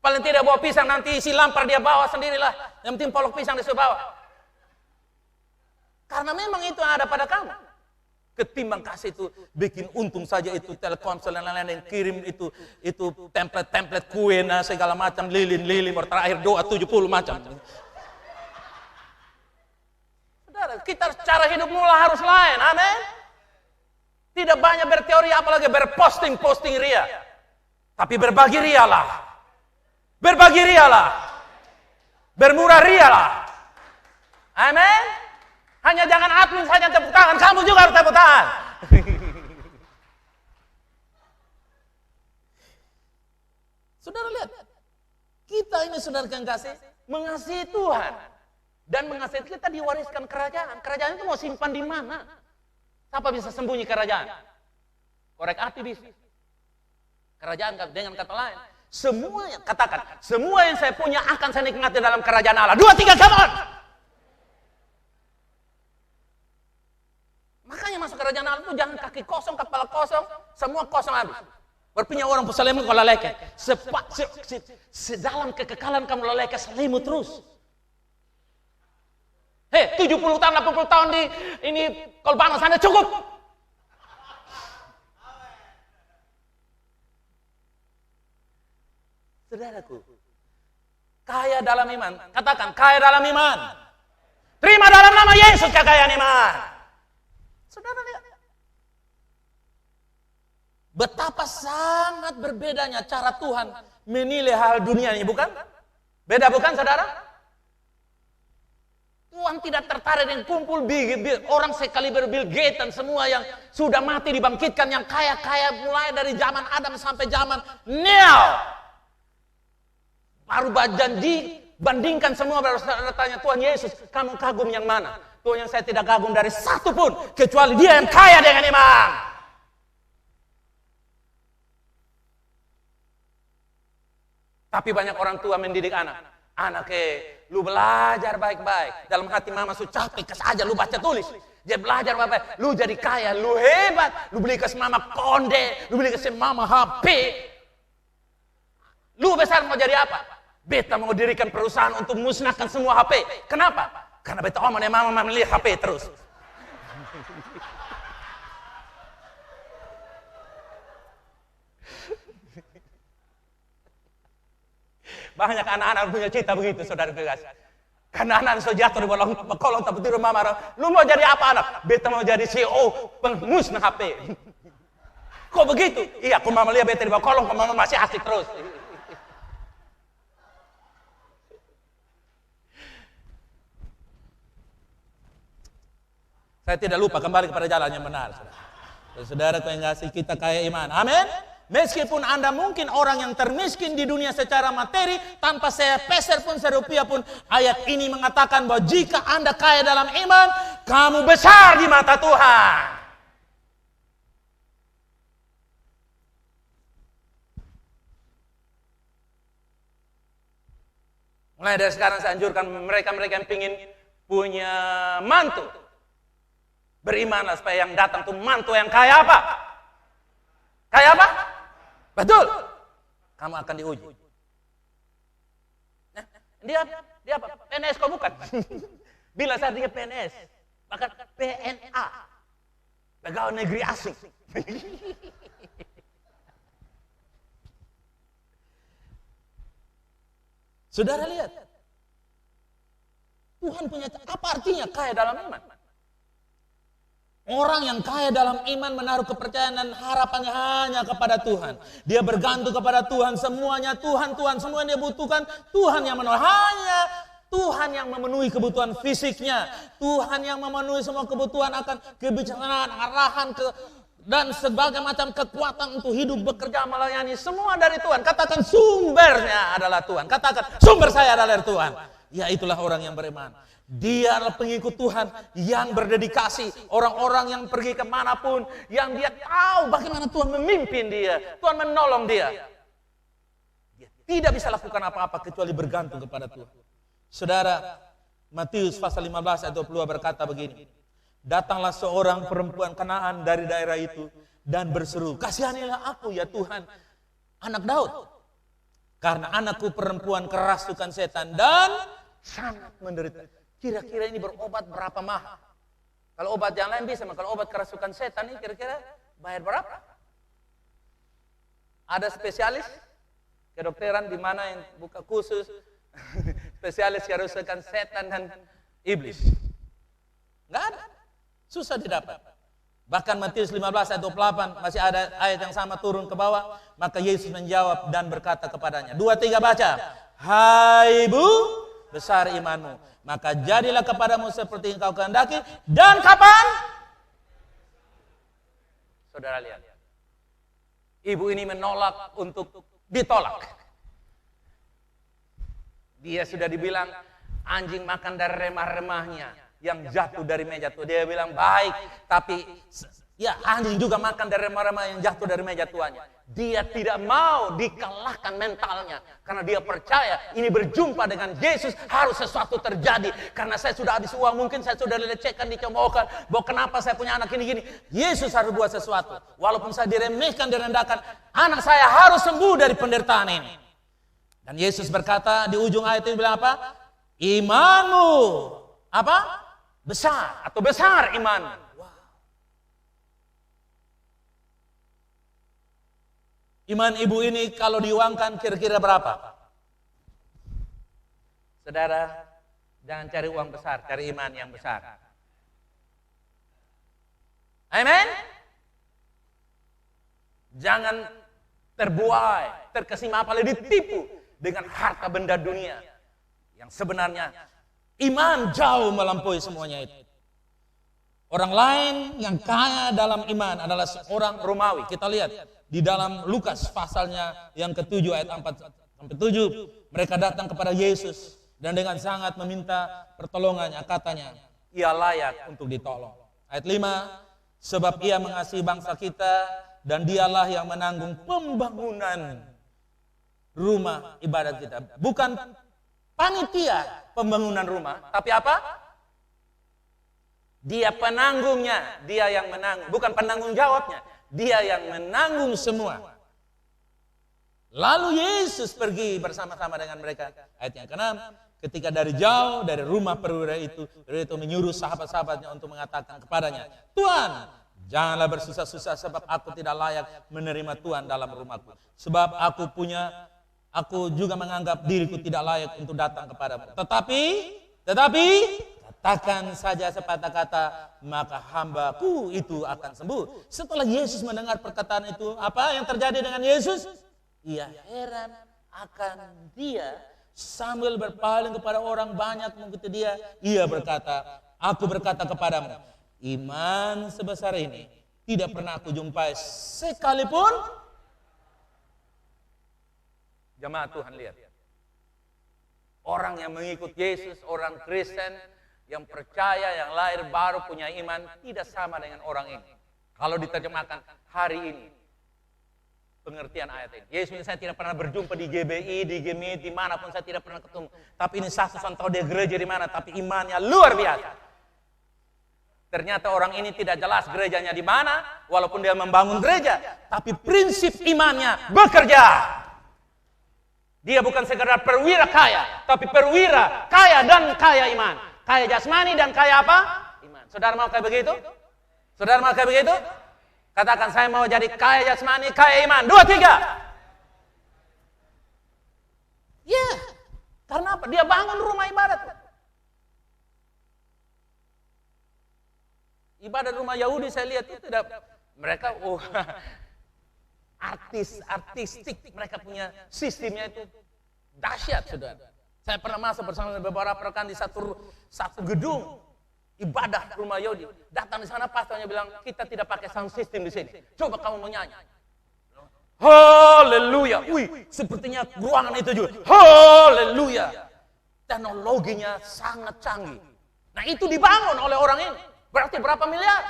Paling tidak bawa pisang, nanti isi lampar dia bawa sendirilah. Yang penting polok pisang disuruh bawa. Karena memang itu yang ada pada kamu. Ketimbang kasih itu bikin untung saja, itu Telkomsel dan lain-lain yang kirim itu template kue segala macam, lilin terakhir doa 70 macam. Saudara, kita cara hidup mula harus lain, amin. Tidak banyak berteori apalagi berposting ria. Tapi berbagi rialah. Bermurah rialah. Amin. Hanya jangan admin saja tepuk tangan, kamu juga harus tepuk tangan. Saudara lihat, kita ini saudara yang kasih, mengasihi Tuhan. Dan mengasihi kita diwariskan kerajaan. Kerajaan itu mau simpan di mana? Siapa bisa sembunyi kerajaan? Korek api bisa. Kerajaan dengan kata lain. Semua yang saya punya akan saya nikmati dalam kerajaan Allah. 2, 3, come on! Makanya masuk kerajaan Allah itu jangan kaki kosong, kepala kosong, semua kosong habis. Berpunya orang peselimut kalau leleke. Sedalam kekekalan kamu leleke selimut terus. 70 tahun, 80 tahun di ini kolbana sana cukup. Saudaraku, kaya dalam iman. Katakan kaya dalam iman. Terima dalam nama Yesus kekayaan iman. Saudara lihat, betapa sangat berbedanya cara Tuhan menilai hal dunia ini, bukan? Beda bukan, saudara? Tuhan tidak tertarik dengan kumpul orang sekaliber Bill Gates dan semua yang sudah mati dibangkitkan, yang kaya-kaya mulai dari zaman Adam sampai zaman now. Baru janji, bandingkan semua, baru tanya Tuhan Yesus, kamu kagum yang mana? Tuhan, yang saya tidak kagum dari satu pun, kecuali dia yang kaya dengan iman. Tapi banyak orang tua mendidik anak. Lu belajar baik-baik. Dalam hati mama su capek, kas aja lu baca tulis. Dia belajar baik-baik. Lu jadi kaya, lu hebat. Lu beli ke mama konde, lu beli ke mama HP. Lu besar mau jadi apa? Beta mau dirikan perusahaan untuk musnahkan semua HP. Kenapa? Karena beta oman ya mama melihat HP terus. Banyak anak-anak punya cita begitu, saudara kegas. Karena anak so jatuh di bawah kolong tapi di rumah marah. Lu mau jadi apa anak? Beta mau jadi CEO pengmusnah HP. Kok begitu? Iya, aku mama lihat beta di bawah kolong, mama masih asik terus. Saya tidak lupa kembali kepada jalan yang benar. Saudara yang kasih kita kaya iman. Amin. Meskipun Anda mungkin orang yang termiskin di dunia secara materi, tanpa sepeser pun, serupiah pun, ayat ini mengatakan bahwa jika Anda kaya dalam iman, kamu besar di mata Tuhan. Mulai dari sekarang saya anjurkan mereka-mereka yang ingin punya mantu, berimanlah supaya yang datang itu mantu yang kaya apa? Kaya apa? Betul. Kamu akan diuji. Dia apa? PNS kok bukan? Bila saya dia PNS, bahkan PNA, pegawai negeri asing. Saudara lihat, Tuhan punya, apa artinya kaya dalam iman? Orang yang kaya dalam iman menaruh kepercayaan dan harapannya hanya kepada Tuhan. Dia bergantung kepada Tuhan, semuanya Tuhan, semua yang dia butuhkan, Tuhan yang menolong. Hanya Tuhan yang memenuhi kebutuhan fisiknya. Tuhan yang memenuhi semua kebutuhan akan kebijaksanaan, arahan, dan sebagai macam kekuatan untuk hidup, bekerja, melayani. Semua dari Tuhan. Katakan sumbernya adalah Tuhan. Katakan sumber saya adalah dari Tuhan. Ya, itulah orang yang beriman. Dia adalah pengikut Tuhan yang berdedikasi. Orang-orang yang pergi kemanapun, yang dia tahu bagaimana Tuhan memimpin dia, Tuhan menolong dia. Dia tidak bisa lakukan apa-apa kecuali bergantung kepada Tuhan. Saudara, Matius pasal 15 ayat 22 berkata begini. Datanglah seorang perempuan Kanaan dari daerah itu dan berseru, kasihanilah aku ya Tuhan, anak Daud. Karena anakku perempuan kerasukan setan dan sangat menderita. Kira-kira ini berobat berapa mahal? Kalau obat yang lain bisa, kalau obat kerasukan setan ini kira-kira bayar berapa? Ada spesialis kedokteran di mana yang buka khusus spesialis kerasukan setan dan iblis? Enggak ada. Susah didapat. Bahkan Matius 15 ayat 28 masih ada ayat yang sama turun ke bawah. Maka Yesus menjawab dan berkata kepadanya. 2-3 baca. Hai ibu, besar imanmu, maka jadilah kepadamu seperti yang kau kehendaki. Dan kapan? Saudara lihat, ibu ini menolak untuk ditolak. Dia sudah dibilang anjing makan dari remah-remahnya yang jatuh dari meja tua. Dia bilang baik, tapi ya anjing juga makan dari remah-remah yang jatuh dari meja tuanya. Dia tidak mau dikalahkan mentalnya. Karena dia percaya ini berjumpa dengan Yesus harus sesuatu terjadi. Karena saya sudah habis uang, mungkin saya sudah dilecehkan, dicemoohkan. Bahwa kenapa saya punya anak ini gini. Yesus harus buat sesuatu. Walaupun saya diremehkan, direndahkan. Anak saya harus sembuh dari penderitaan ini. Dan Yesus berkata di ujung ayat ini bilang apa? Imanmu apa? Besar atau besar iman. Iman ibu ini kalau diuangkan kira-kira berapa? Saudara, jangan cari uang besar, cari iman yang besar. Amen? Jangan terbuai, terkesima, apalagi ditipu dengan harta benda dunia. Yang sebenarnya iman jauh melampaui semuanya itu. Orang lain yang kaya dalam iman adalah seorang Romawi. Kita lihat di dalam Lukas pasalnya yang ke-7 ayat 4-7. Mereka datang kepada Yesus dan dengan sangat meminta pertolongannya. Katanya, ia layak untuk ditolong. Ayat 5, sebab ia mengasihi bangsa kita dan dialah yang menanggung pembangunan rumah ibadat kita. Bukan panitia pembangunan rumah, tapi apa? Dia penanggungnya, dia yang menanggung, bukan penanggung jawabnya, dia yang menanggung semua. Lalu Yesus pergi bersama-sama dengan mereka. Ayat yang ke-6, ketika dari jauh dari rumah perwira itu menyuruh sahabat-sahabatnya untuk mengatakan kepadanya, Tuhan, janganlah bersusah-susah sebab aku tidak layak menerima Tuhan dalam rumahku. Sebab aku juga menganggap diriku tidak layak untuk datang kepadamu. Tetapi katakan saja sepatah kata, maka hambaku itu akan sembuh. Setelah Yesus mendengar perkataan itu, apa yang terjadi dengan Yesus? Ia heran akan dia. Sambil berpaling kepada orang banyak mengikuti dia, ia berkata, aku berkata kepadamu, iman sebesar ini tidak pernah aku jumpai sekalipun. Jemaat Tuhan lihat. Orang yang mengikut Yesus, orang Kristen yang percaya, yang lahir baru, punya iman, tidak sama dengan orang ini. Kalau diterjemahkan hari ini, pengertian ayat ini. Yesus ini saya tidak pernah berjumpa di GBI, di GMI, dimanapun saya tidak pernah ketemu. Tapi ini satu contoh dia gereja di mana, tapi imannya luar biasa. Ternyata orang ini tidak jelas gerejanya di mana, walaupun dia membangun gereja. Tapi prinsip imannya bekerja. Dia bukan sekedar perwira kaya, tapi perwira kaya dan kaya iman. Kaya jasmani dan kaya apa? Iman. Saudara mau kayak begitu? Saudara mau kayak begitu? Katakan, saya mau jadi kaya jasmani, kaya iman. 2, 3. Ya, karena apa? Dia bangun rumah ibadat. Ibadat rumah Yahudi saya lihat itu tidak, mereka artistik, mereka punya sistemnya itu dahsyat, saudara. Saya pernah masuk bersama beberapa rekan di satu gedung ibadah rumah Yahudi. Datang di sana pastornya bilang, kita tidak pakai sound system di sini. Coba kamu menyanyi. Haleluya. Wih, sepertinya ruangan itu juga. Haleluya. Teknologinya sangat canggih. Nah, itu dibangun oleh orang ini. Berarti berapa miliar?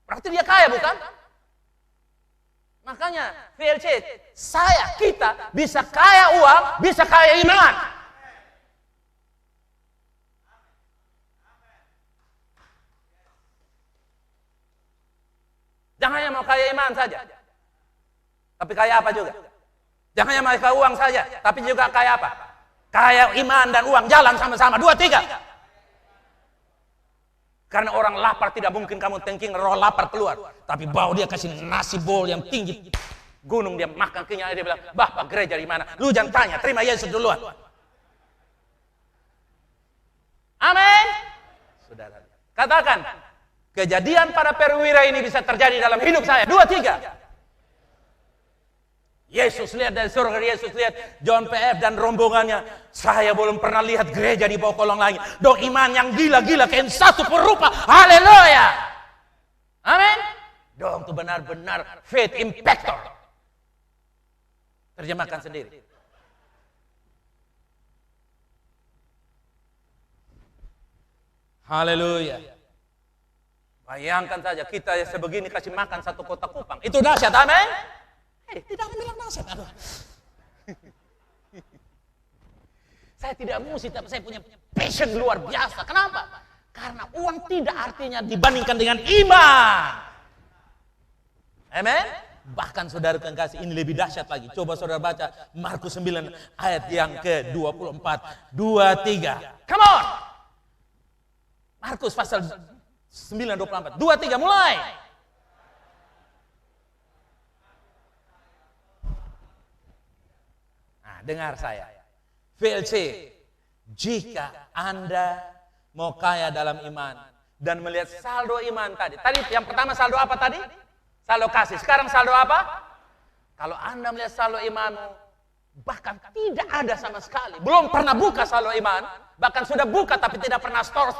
Berarti dia kaya, bukan? Makanya VLC, kita bisa kaya uang, bisa kaya iman. Jangan hanya mau kaya iman saja, tapi kaya apa juga? Jangan hanya mau kaya uang saja, tapi juga kaya apa? Kaya iman dan uang jalan sama-sama. 2, 3. Karena orang lapar tidak mungkin kamu thinking roh lapar keluar. Tapi bawa dia kasih nasi bowl yang tinggi. Gunung dia makan kenyang, dia bilang, Bapak gereja di mana? Lu jangan tanya, terima Yesus duluan. Amin. Saudara, katakan, kejadian pada perwira ini bisa terjadi dalam hidup saya. 2, 3. Yesus lihat dari surga, Yesus lihat John PF dan rombongannya. Saya belum pernah lihat gereja di bawah kolong langit. Dong iman yang gila-gila kayak satu perupa. Haleluya. Amin. Dong itu benar-benar faith impactor. Terjemahkan sendiri. Haleluya. Bayangkan saja kita sebegini kasih makan satu kota Kupang. Itu dahsyat, amin. Tidak bilang dahsyat. Saya tidak musik, tapi saya punya passion luar biasa. Kenapa? Karena uang tidak artinya dibandingkan dengan iman. Amen. Bahkan saudara yang kasih ini lebih dahsyat lagi. Coba saudara baca Markus 9 ayat yang ke-24. 2, 3. Come on. Markus pasal 9, 24. 2, 3 mulai. Dengar saya, VLC, jika Anda mau kaya dalam iman dan melihat saldo iman tadi yang pertama saldo apa tadi? Saldo kasih. Sekarang saldo apa? Kalau Anda melihat saldo imanmu, bahkan tidak ada sama sekali, belum pernah buka saldo iman, bahkan sudah buka tapi tidak pernah store.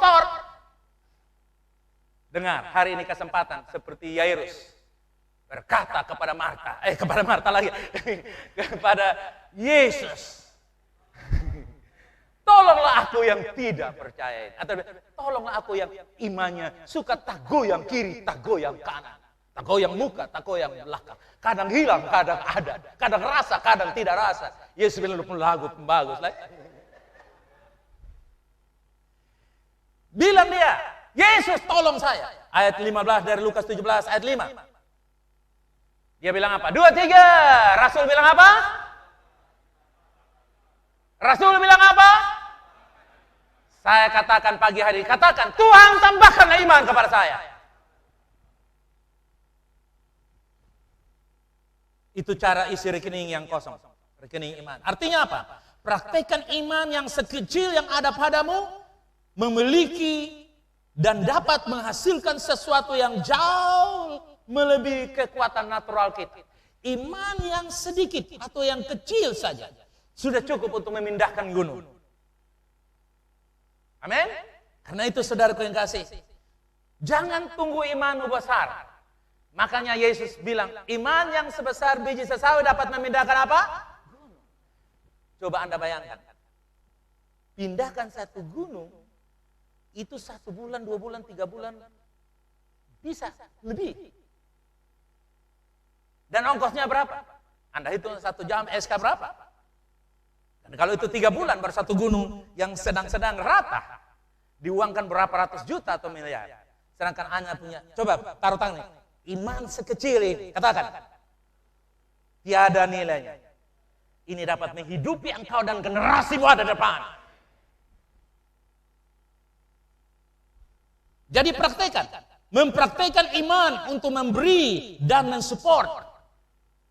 Dengar, hari ini kesempatan seperti Yairus berkata kepada Marta lagi, kepada Yesus, tolonglah aku yang tidak percaya, atau tolonglah aku yang imannya suka tak goyang kiri, tak goyang kanan, tak goyang muka, tak goyang belakang, kadang hilang, kadang ada, kadang rasa, kadang tidak rasa. Yesus bilang lagu bagus lah. Bilang dia, Yesus tolong saya. Ayat 15 dari Lukas 17 ayat 5. Dia bilang apa? 2, 3. Rasul bilang apa? Rasul bilang apa? Saya katakan pagi hari, katakan, Tuhan tambahkanlah iman kepada saya. Itu cara isi rekening yang kosong. Rekening iman. Artinya apa? Praktekkan iman yang sekecil yang ada padamu, memiliki dan dapat menghasilkan sesuatu yang jauh melebihi kekuatan natural kita. Iman yang sedikit atau yang kecil saja sudah cukup untuk memindahkan gunung. Amin. Karena itu saudaraku yang kasih, jangan tunggu imanmu besar. Makanya Yesus bilang, iman yang sebesar biji sesawi dapat memindahkan apa? Gunung. Coba Anda bayangkan, pindahkan satu gunung itu 1 bulan, 2 bulan, 3 bulan, bisa lebih. Dan ongkosnya berapa? Anda hitung 1 jam SK berapa? Dan kalau itu 3 bulan baru satu gunung yang sedang-sedang rata, diuangkan berapa ratus juta atau miliar. Sedangkan Anda punya, coba taruh tangan nih, iman sekecil ini, katakan, tiada nilainya. Ini dapat menghidupi engkau dan generasimu ada depan. Jadi praktekkan. Mempraktekkan iman untuk memberi dan mensupport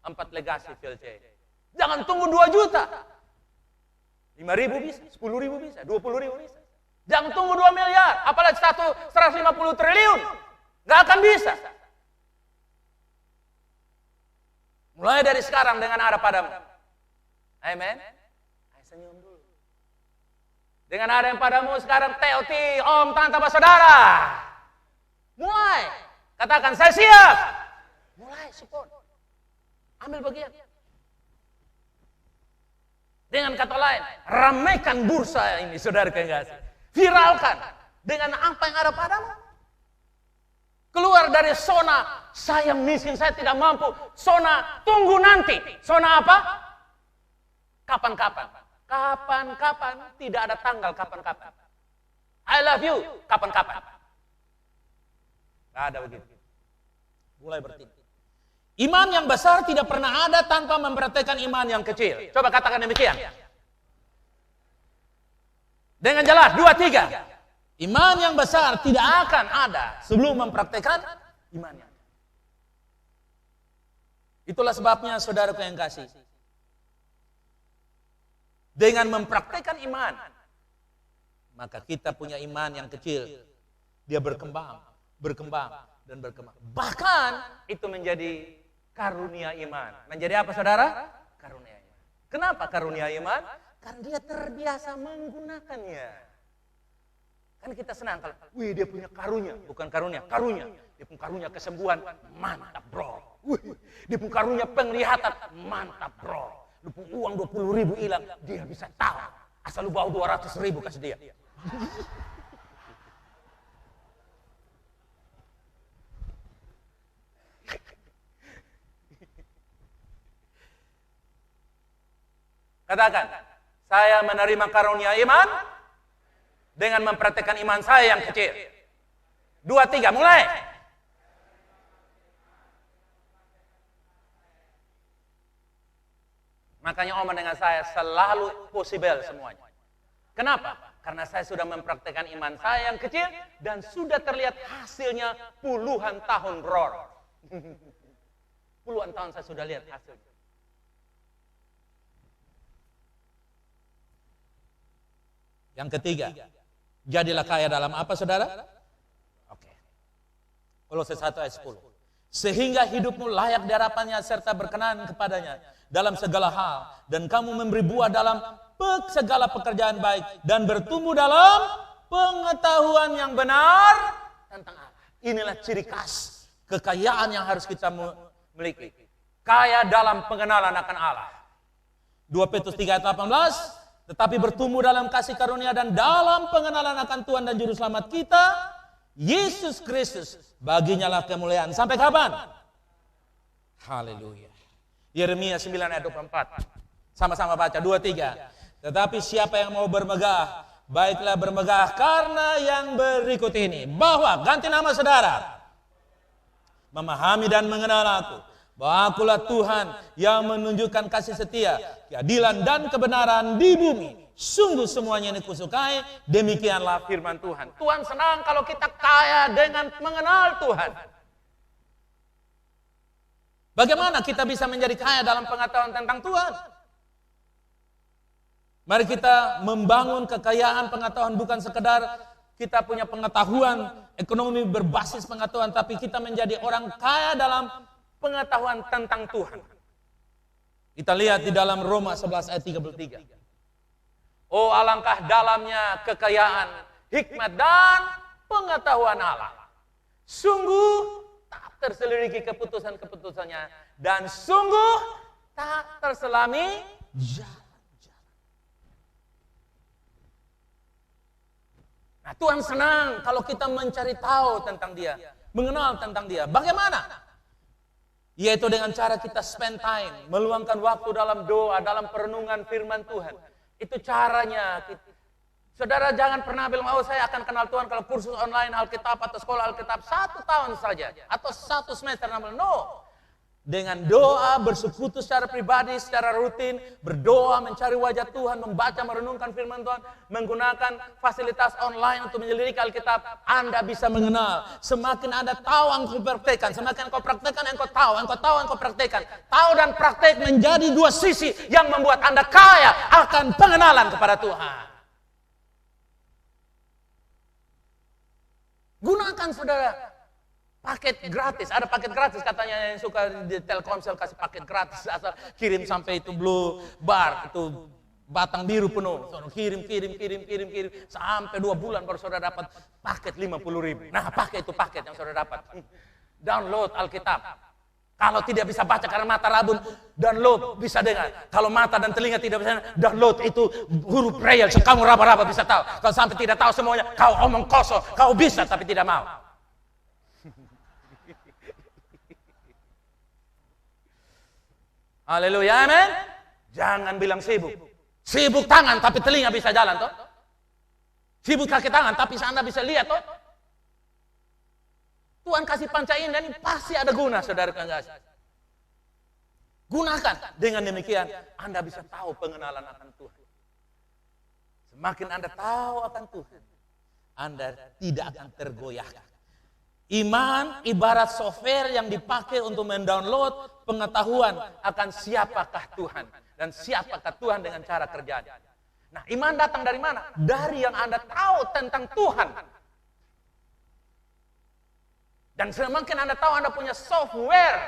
4 legasi VLC. Jangan tunggu 2 juta. 5.000 bisa, 10.000 bisa, 20.000 bisa. Jangan tunggu 2 miliar, apalagi 150 triliun. Gak akan bisa. Mulai dari sekarang dengan ada padamu. Amen. Ayo senyum dulu. Dengan ada yang padamu sekarang, TOT, om, tante, apa saudara. Mulai. Katakan, saya siap. Mulai, support. Ambil bagian. Dengan kata lain, ramaikan bursa ini, saudara kekasih. Viralkan dengan apa yang ada padamu. Keluar dari zona, saya miskin, saya tidak mampu. Zona, tunggu nanti. Zona apa? Kapan-kapan. Kapan-kapan, tidak ada tanggal kapan-kapan. I love you, kapan-kapan. Tidak ada begitu. Mulai bertindak. Iman yang besar tidak pernah ada tanpa mempraktekkan iman yang kecil. Coba katakan demikian. Dengan jelas, 2, 3. Iman yang besar tidak akan ada sebelum mempraktekkan imannya. Itulah sebabnya saudaraku yang kasih. Dengan mempraktekkan iman, maka kita punya iman yang kecil. Dia berkembang, dan berkembang. Bahkan itu menjadi karunia iman. Menjadi apa saudara? Karunia iman. Kenapa karunia iman? Karena dia terbiasa menggunakannya. Kan kita senang kalau, wih dia punya karunia. Bukan karunia, karunia. Dia punya karunia kesembuhan, mantap bro. Wih, dia punya karunia penglihatan, mantap bro. Lu punya uang 20.000 hilang, dia bisa tahu. Asal lu bawa 200.000 kasih dia. Katakan, saya menerima karunia iman dengan mempraktekkan iman saya yang kecil. 2, 3, mulai. Makanya omongan dengan saya selalu possible semuanya. Kenapa? Karena saya sudah mempraktekkan iman saya yang kecil dan sudah terlihat hasilnya puluhan tahun, bro. Puluhan tahun saya sudah lihat hasilnya. Yang ketiga, jadilah kaya dalam apa saudara? Oke. Kolose 1 ayat 10. Sehingga hidupmu layak di hadapannya serta berkenan kepadanya dalam segala hal. Dan kamu memberi buah dalam segala pekerjaan baik. Dan bertumbuh dalam pengetahuan yang benar tentang Allah. Inilah ciri khas kekayaan yang harus kita miliki. Kaya dalam pengenalan akan Allah. 2 Petrus 3 ayat 18. Tetapi bertumbuh dalam kasih karunia dan dalam pengenalan akan Tuhan dan Juru Selamat kita, Yesus Kristus. Baginya lah kemuliaan. Sampai kapan? Haleluya. Yeremia 9 ayat 24. Sama-sama baca, 2, 3. Tetapi siapa yang mau bermegah, baiklah bermegah karena yang berikut ini. Bahwa, ganti nama saudara. Memahami dan mengenal aku. Bahwa akulah Tuhan yang menunjukkan kasih setia, keadilan dan kebenaran di bumi. Sungguh semuanya ini kusukai, demikianlah firman Tuhan. Tuhan senang kalau kita kaya dengan mengenal Tuhan. Bagaimana kita bisa menjadi kaya dalam pengetahuan tentang Tuhan? Mari kita membangun kekayaan pengetahuan bukan sekedar kita punya pengetahuan ekonomi berbasis pengetahuan, tapi kita menjadi orang kaya dalam pengetahuan tentang Tuhan. Kita lihat di dalam Roma 11 ayat 33. Oh alangkah dalamnya kekayaan, hikmat dan pengetahuan Allah. Sungguh tak terselidiki keputusan-keputusannya dan sungguh tak terselami jalan-jalan. Nah, Tuhan senang kalau kita mencari tahu tentang Dia, mengenal tentang Dia. Bagaimana? Yaitu dengan cara kita spend time, meluangkan waktu dalam doa, dalam perenungan firman Tuhan. Itu caranya. Saudara jangan pernah bilang, oh saya akan kenal Tuhan kalau kursus online Alkitab atau sekolah Alkitab 1 tahun saja. Atau 1 semester. No. dengan doa, bersekutu secara pribadi, secara rutin, berdoa, mencari wajah Tuhan, membaca, merenungkan firman Tuhan, menggunakan fasilitas online untuk menyelidiki Alkitab, Anda bisa mengenal. Semakin Anda tahu, engkau praktekkan. Semakin engkau praktekkan, engkau tahu, engkau praktekkan. Tahu dan praktek menjadi dua sisi yang membuat Anda kaya akan pengenalan kepada Tuhan. Gunakan, saudara, paket gratis. Ada paket gratis katanya yang suka di Telkomsel kasih paket gratis, asal kirim sampai itu blue bar, itu batang biru penuh. Saudara kirim sampai 2 bulan baru saudara dapat paket 50.000. Nah, pakai itu paket yang saudara dapat. Download Alkitab. Kalau tidak bisa baca karena mata rabun, download bisa dengar. Kalau mata dan telinga tidak bisa, download itu huruf Braille. So, kamu raba-raba bisa tahu. Kalau sampai tidak tahu semuanya, kau omong kosong, kau bisa tapi tidak mau. Haleluya, amin. Jangan bilang sibuk. Sibuk tangan tapi telinga bisa jalan toh. Sibuk kaki tangan tapi Anda bisa lihat toh. Tuhan kasih panca indera ini pasti ada guna, saudara kasih. Gunakan. Dengan demikian Anda bisa tahu pengenalan akan Tuhan. Semakin Anda tahu akan Tuhan, Anda tidak akan tergoyahkan. Iman ibarat software yang dipakai untuk mendownload pengetahuan akan siapakah Tuhan dan siapakah Tuhan dengan cara kerjanya. Nah, iman datang dari mana? Dari yang Anda tahu tentang Tuhan. Dan semakin Anda tahu, Anda punya software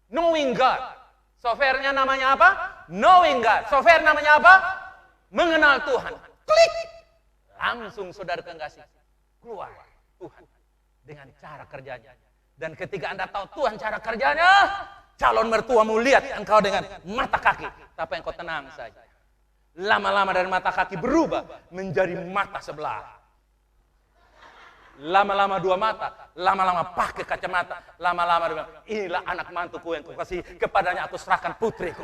knowing God. Softwarenya namanya apa? Knowing God. Software namanya apa? Mengenal Tuhan. Klik. Langsung saudara kekasih keluar Tuhan dengan cara kerjanya. Dan ketika Anda tahu Tuhan cara kerjanya, calon mertuamu lihat engkau dengan mata kaki, tapi engkau tenang saja. Lama-lama dari mata kaki berubah menjadi mata sebelah. Lama-lama 2 mata, lama-lama pakai kacamata, lama-lama dia bilang, inilah anak mantuku yang kukasih, kepadanya aku serahkan putriku.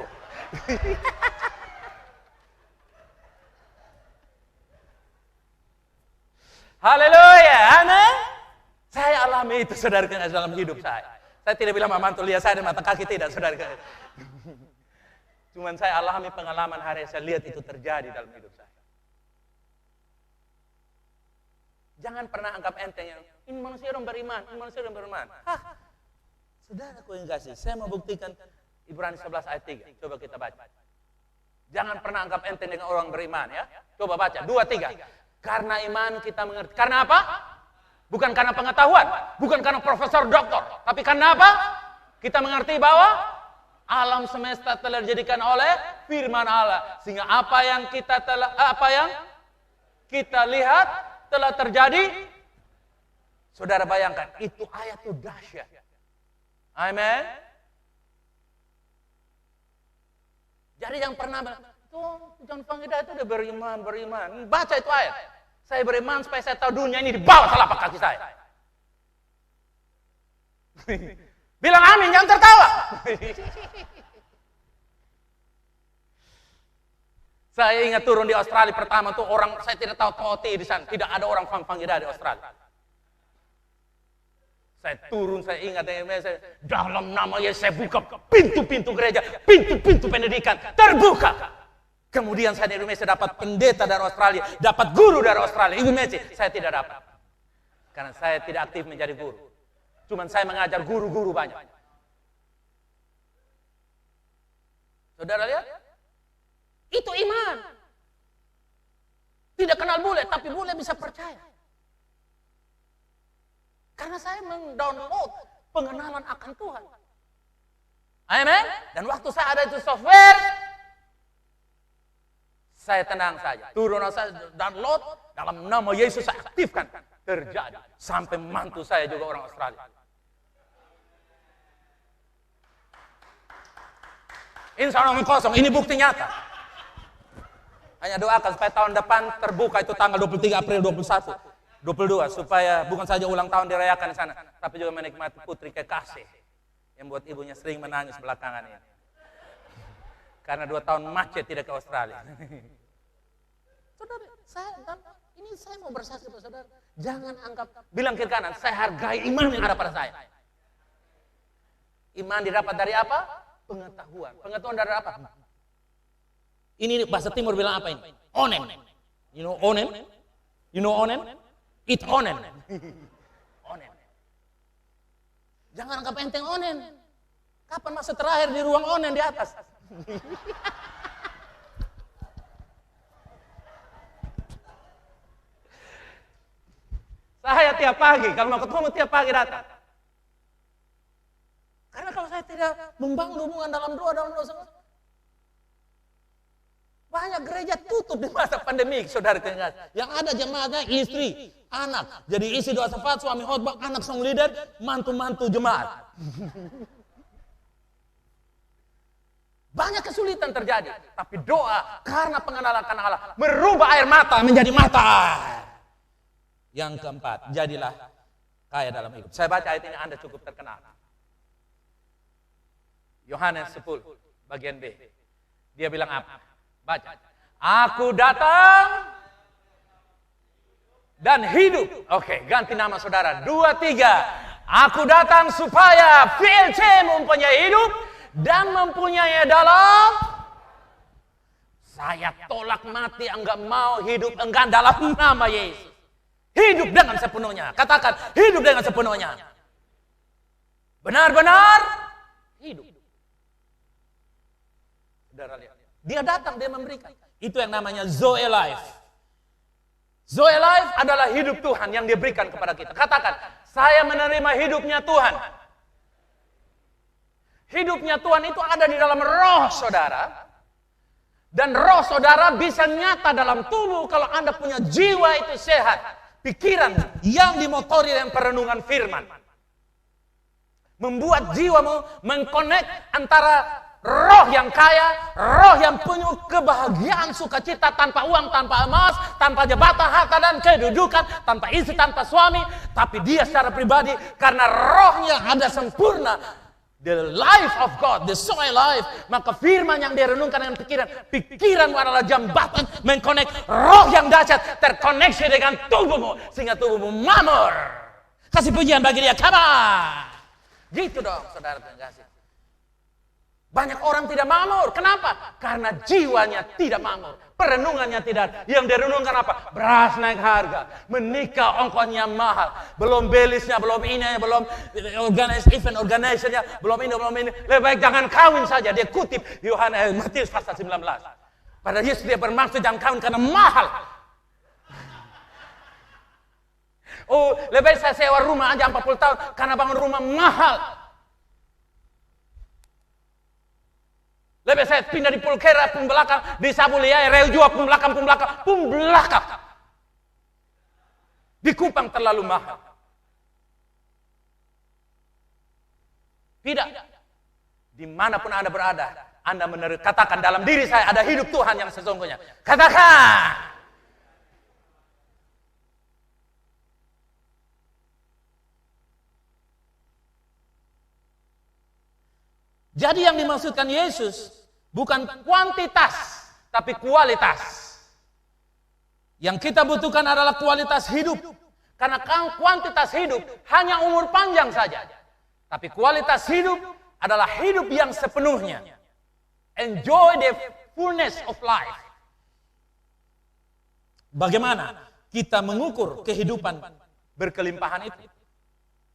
Haleluya, amin. Saya alami itu, saudara, dalam hidup saya. Saya tidak bilang mantu lihat saya dengan mata kaki, tidak, saudara. Cuman saya alami pengalaman hari saya lihat itu terjadi dalam hidup saya. Jangan pernah anggap enteng yang ini manusia orang beriman, ini manusia orang beriman. Hah, saudaraku yang kasih, saya mau buktikan Ibrani 11 ayat 3. Coba kita baca. Jangan pernah anggap enteng dengan orang beriman, ya. Coba baca 2, 3. Karena iman kita mengerti. Karena apa? Bukan karena pengetahuan, bukan karena profesor doktor, tapi karena apa? Kita mengerti bahwa alam semesta telah dijadikan oleh firman Allah, sehingga apa yang kita lihat telah terjadi. Saudara bayangkan, itu ayat itu dahsyat. Amin. Jadi yang pernah bilang, John Panggida itu udah beriman. Baca itu ayat. Saya beriman supaya saya tahu dunia ini di bawah telapak kaki saya. Bilang amin, jangan tertawa. Saya ingat turun di Australia pertama tuh orang, saya tidak tahu Toti di sana. Tidak ada orang Panggida di Australia. Saya turun, saya ingat dalam nama Yesus saya buka pintu-pintu gereja, pintu-pintu pendidikan terbuka. Kemudian saya di Indonesia dapat pendeta dari Australia, dapat guru dari Australia. Ibu Messi, saya tidak dapat. Karena saya tidak aktif menjadi guru. Cuman saya mengajar guru-guru banyak. Saudara lihat? Itu iman. Tidak kenal bule, tapi bule bisa percaya. Karena saya mendownload pengenalan akan Tuhan. Amen. Dan waktu saya ada itu software, saya tenang saja. Turun saya download, dalam nama Yesus saya aktifkan. Terjadi. Sampai mantu saya juga orang Australia. Insya Allah kosong, ini bukti nyata. Hanya doakan supaya tahun depan terbuka itu tanggal 23 April 22 supaya bukan saja ulang tahun dirayakan di sana, tapi juga menikmati putri kekasih yang buat ibunya sering menangis belakangan ini. Karena 2 tahun macet tidak ke Australia. Saudara, saya mau bersaksi kepada saudara. Jangan anggap, bilang kiri kanan, saya hargai iman yang ada pada saya. Iman didapat dari apa? Pengetahuan. Pengetahuan dari apa? Ini bahasa timur bilang apa ini? Onen. You know onen? You know onen? Eat onen. Onen. Jangan anggap enteng onen. Kapan masa terakhir di ruang onen di atas? Saya tiap pagi, kalau mau ketemu tiap pagi datang. Karena kalau saya tidak membangun hubungan dalam doa, banyak gereja tutup di masa pandemi, saudara terkasih. Yang ada jemaatnya istri, anak. Jadi isi doa syafaat, suami khotbah, anak song leader, mantu-mantu jemaat. Banyak kesulitan terjadi. Tapi doa karena pengenalan akan Allah merubah air mata menjadi mata. Yang keempat, jadilah kaya dalam hidup. Saya baca ayat ini, Anda cukup terkenal. Yohanes 10, bagian B. Dia bilang apa? Baca. Aku datang dan hidup. Oke, ganti nama saudara. 2, 3. Aku datang supaya VLC mempunyai hidup dan mempunyai dalam. Saya tolak mati, enggak mau hidup enggan dalam nama Yesus. Hidup dengan sepenuhnya. Katakan, hidup dengan sepenuhnya. Benar-benar hidup. Saudara lihat. Dia datang, dia memberikan. Itu yang namanya Zoe Life. Zoe Life adalah hidup Tuhan yang diberikan kepada kita. Katakan, saya menerima hidupnya Tuhan. Hidupnya Tuhan itu ada di dalam roh saudara. Dan roh saudara bisa nyata dalam tubuh kalau Anda punya jiwa itu sehat. Pikiran yang dimotori dengan perenungan firman. Membuat jiwamu mengkonek antara roh yang kaya, roh yang penuh kebahagiaan, sukacita, tanpa uang, tanpa emas, tanpa jabatan, harta dan kedudukan, tanpa istri, tanpa suami, tapi dia secara pribadi karena rohnya ada sempurna. The life of God, the soul life, maka firman yang dia renungkan dengan pikiranmu adalah jambatan mengkonek roh yang dahsyat terkoneksi dengan tubuhmu sehingga tubuhmu makmur. Kasih pujian bagi dia, come on. Gitu dong, saudara terkasih. Banyak orang tidak makmur. Kenapa? Karena jiwanya tidak makmur. Perenungannya tidak. Yang direnungkan apa? Beras naik harga. Menikah ongkosnya mahal. Belum belisnya, belum ini, belum event organizer-nya, belum ini. Lebih baik jangan kawin saja. Dia kutip Matius pasal 19. Padahal Yesus dia bermaksud jangan kawin karena mahal. Oh, lebih baik saya sewa rumah aja 40 tahun karena bangun rumah mahal. Lebih saya pindah di Pulkera, pun belakang, di Sabulia, Reujua, pun belakang. Di Kupang terlalu mahal. Tidak. Dimanapun Anda berada, Anda katakan dalam diri saya ada hidup Tuhan yang sesungguhnya. Katakan. Jadi yang dimaksudkan Yesus bukan kuantitas, tapi kualitas. Yang kita butuhkan adalah kualitas hidup. Karena kuantitas hidup hanya umur panjang saja. Tapi kualitas hidup adalah hidup yang sepenuhnya. Enjoy the fullness of life. Bagaimana kita mengukur kehidupan berkelimpahan itu?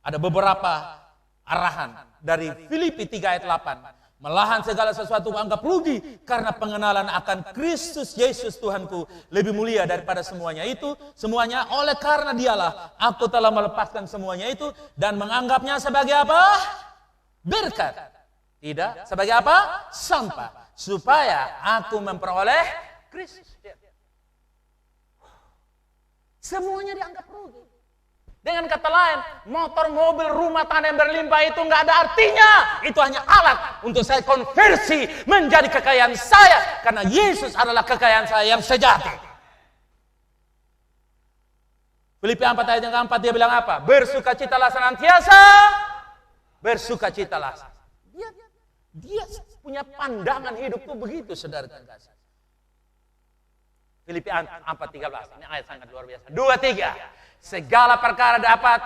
Ada beberapa arahan dari Filipi 3 ayat 8. Melahan segala sesuatu anggap rugi karena pengenalan akan Kristus Yesus Tuhanku lebih mulia daripada semuanya itu. Semuanya oleh karena dialah aku telah melepaskan semuanya itu dan menganggapnya sebagai apa? Berkat. Tidak. Sebagai apa? Sampah. Supaya aku memperoleh Kristus. Semuanya dianggap rugi. Dengan kata lain, motor, mobil, rumah, tanah yang berlimpah itu nggak ada artinya. Itu hanya alat untuk saya konversi menjadi kekayaan saya. Karena Yesus adalah kekayaan saya yang sejati. Filipi 4 ayat yang keempat dia bilang apa? Bersukacitalah senantiasa. Bersukacitalah. Dia punya pandangan hidup itu begitu, saudara terkasih. Filipi 4:13. Ini ayat sangat luar biasa. 2, 3. Segala perkara dapat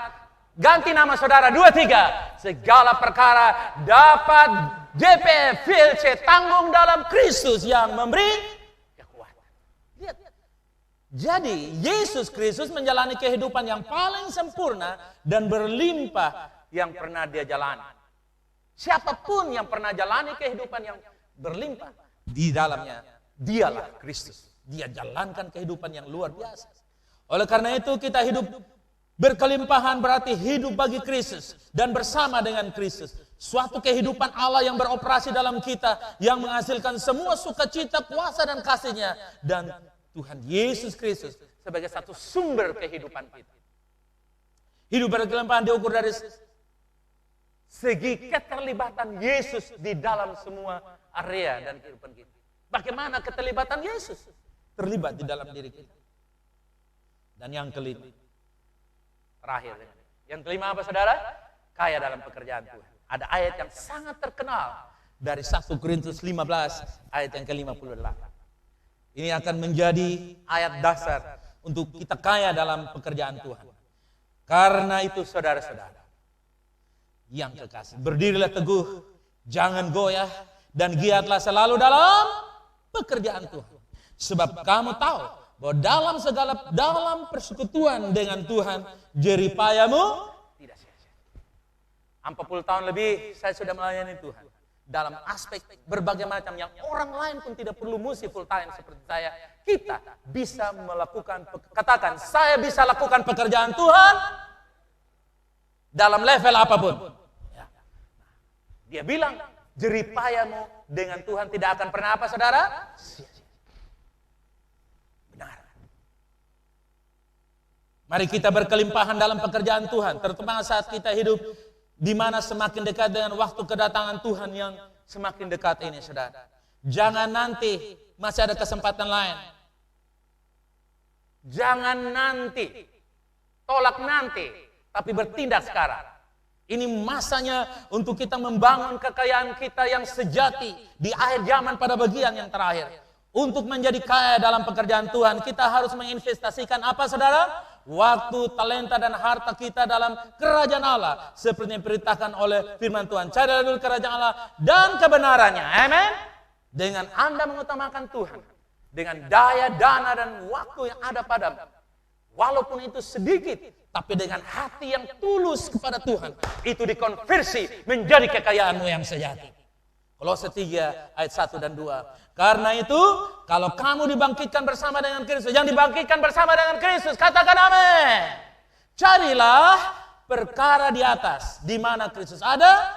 Ganti nama saudara 23. Segala perkara dapat JPF VLC tanggung dalam Kristus yang memberi kekuatan. Lihat. Jadi Yesus Kristus menjalani kehidupan yang paling sempurna dan berlimpah yang pernah dia jalani. Siapapun yang pernah jalani kehidupan yang berlimpah di dalamnya, dialah Kristus. Dia jalankan kehidupan yang luar biasa. Oleh karena itu kita hidup berkelimpahan berarti hidup bagi Kristus dan bersama dengan Kristus. Suatu kehidupan Allah yang beroperasi dalam kita, yang menghasilkan semua sukacita, kuasa dan kasih-Nya, dan Tuhan Yesus Kristus sebagai satu sumber kehidupan kita. Hidup berkelimpahan diukur dari segi keterlibatan Yesus di dalam semua area dan kehidupan kita. Bagaimana keterlibatan Yesus terlibat di dalam diri kita. Dan yang kelima, terakhir. Yang kelima apa saudara? Kaya dalam pekerjaan Tuhan. Ada ayat yang sangat terkenal dari 1 Korintus 15 ayat yang ke-58. Ini akan menjadi ayat dasar untuk kita kaya dalam pekerjaan Tuhan. Karena itu saudara-saudara yang kekasih, berdirilah teguh, jangan goyah, dan giatlah selalu dalam pekerjaan Tuhan. Sebab kamu tahu bahwa dalam persekutuan dengan Tuhan, jeripayamu tidak sia-sia. 40 tahun lebih saya sudah melayani Tuhan dalam aspek berbagai macam yang orang lain pun tidak perlu mesti full time seperti saya. Kita bisa melakukan, katakan, saya bisa lakukan pekerjaan Tuhan dalam level apapun. Ya. Dia bilang, jeripayamu dengan Tuhan tidak akan pernah apa saudara? Sia-sia. Benar. Mari kita berkelimpahan dalam pekerjaan Tuhan, terutama saat kita hidup di mana semakin dekat dengan waktu kedatangan Tuhan yang semakin dekat ini, saudara. Jangan nanti masih ada kesempatan lain. Jangan nanti, tolak nanti, tapi bertindak sekarang. Ini masanya untuk kita membangun kekayaan kita yang sejati di akhir zaman pada bagian yang terakhir. Untuk menjadi kaya dalam pekerjaan Tuhan, kita harus menginvestasikan apa saudara? Waktu, talenta dan harta kita dalam kerajaan Allah. Seperti yang diperintahkan oleh firman Tuhan. Carilah dulu kerajaan Allah dan kebenarannya. Amin. Dengan Anda mengutamakan Tuhan. Dengan daya, dana dan waktu yang ada padamu. Walaupun itu sedikit. Tapi dengan hati yang tulus kepada Tuhan. Itu dikonversi menjadi kekayaanmu yang sejati. Kolose 3 ayat 1 dan 2. Karena itu, kalau kamu dibangkitkan bersama dengan Kristus, yang dibangkitkan bersama dengan Kristus, katakan amin. Carilah perkara di atas, di mana Kristus ada,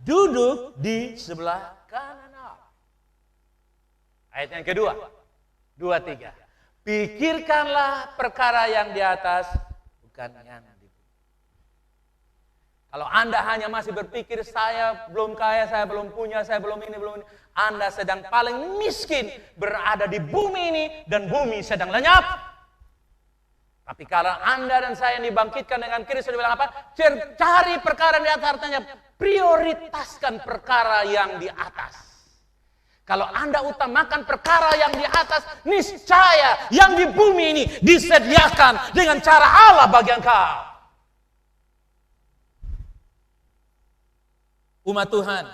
duduk di sebelah kanan Allah. Ayat yang kedua, 23. Pikirkanlah perkara yang di atas, bukan yang di bawah. Kalau Anda hanya masih berpikir, saya belum kaya, saya belum punya, saya belum ini, belum ini. Anda sedang paling miskin berada di bumi ini dan bumi sedang lenyap. Tapi kalau Anda dan saya yang dibangkitkan dengan Kristus, bilang apa? Cari perkara di atas, artinya prioritaskan perkara yang di atas. Kalau Anda utamakan perkara yang di atas, niscaya yang di bumi ini disediakan dengan cara Allah bagi engkau. Umat Tuhan,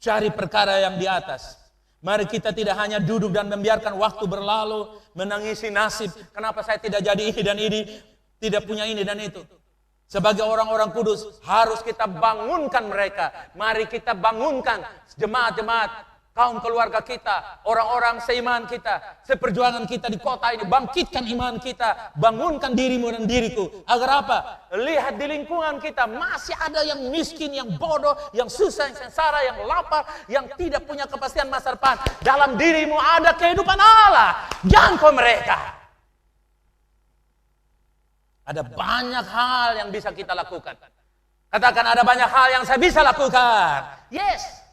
cari perkara yang di atas. Mari kita tidak hanya duduk dan membiarkan waktu berlalu, menangisi nasib. Kenapa saya tidak jadi ini dan ini, tidak punya ini dan itu. Sebagai orang-orang kudus, harus kita bangunkan mereka. Mari kita bangunkan jemaat-jemaat, kaum keluarga kita, orang-orang seiman kita, seperjuangan kita di kota ini. Bangkitkan iman kita, bangunkan dirimu dan diriku. Agar apa? Lihat di lingkungan kita, masih ada yang miskin, yang bodoh, yang susah, yang sengsara, yang lapar, yang tidak punya kepastian masa depan. Dalam dirimu ada kehidupan Allah. Jangkau mereka. Ada banyak hal yang bisa kita lakukan. Katakan, ada banyak hal yang saya bisa lakukan. Yes.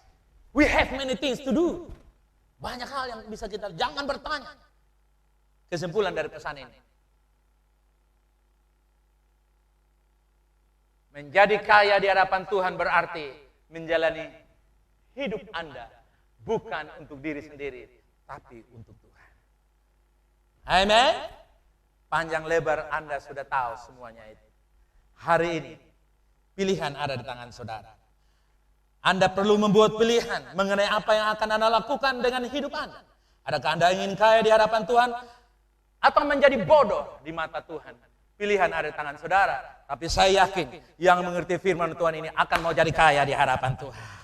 We have many things to do. Banyak hal yang bisa kita, jangan bertanya. Kesimpulan dari pesan ini. Menjadi kaya di hadapan Tuhan berarti menjalani hidup Anda bukan untuk diri sendiri, tapi untuk Tuhan. Amen. Panjang lebar Anda sudah tahu semuanya itu. Hari ini, pilihan ada di tangan saudara. Anda perlu membuat pilihan mengenai apa yang akan Anda lakukan dengan hidup Anda. Adakah Anda ingin kaya di hadapan Tuhan? Atau menjadi bodoh di mata Tuhan? Pilihan ada di tangan saudara. Tapi saya yakin yang mengerti firman Tuhan ini akan mau jadi kaya di hadapan Tuhan.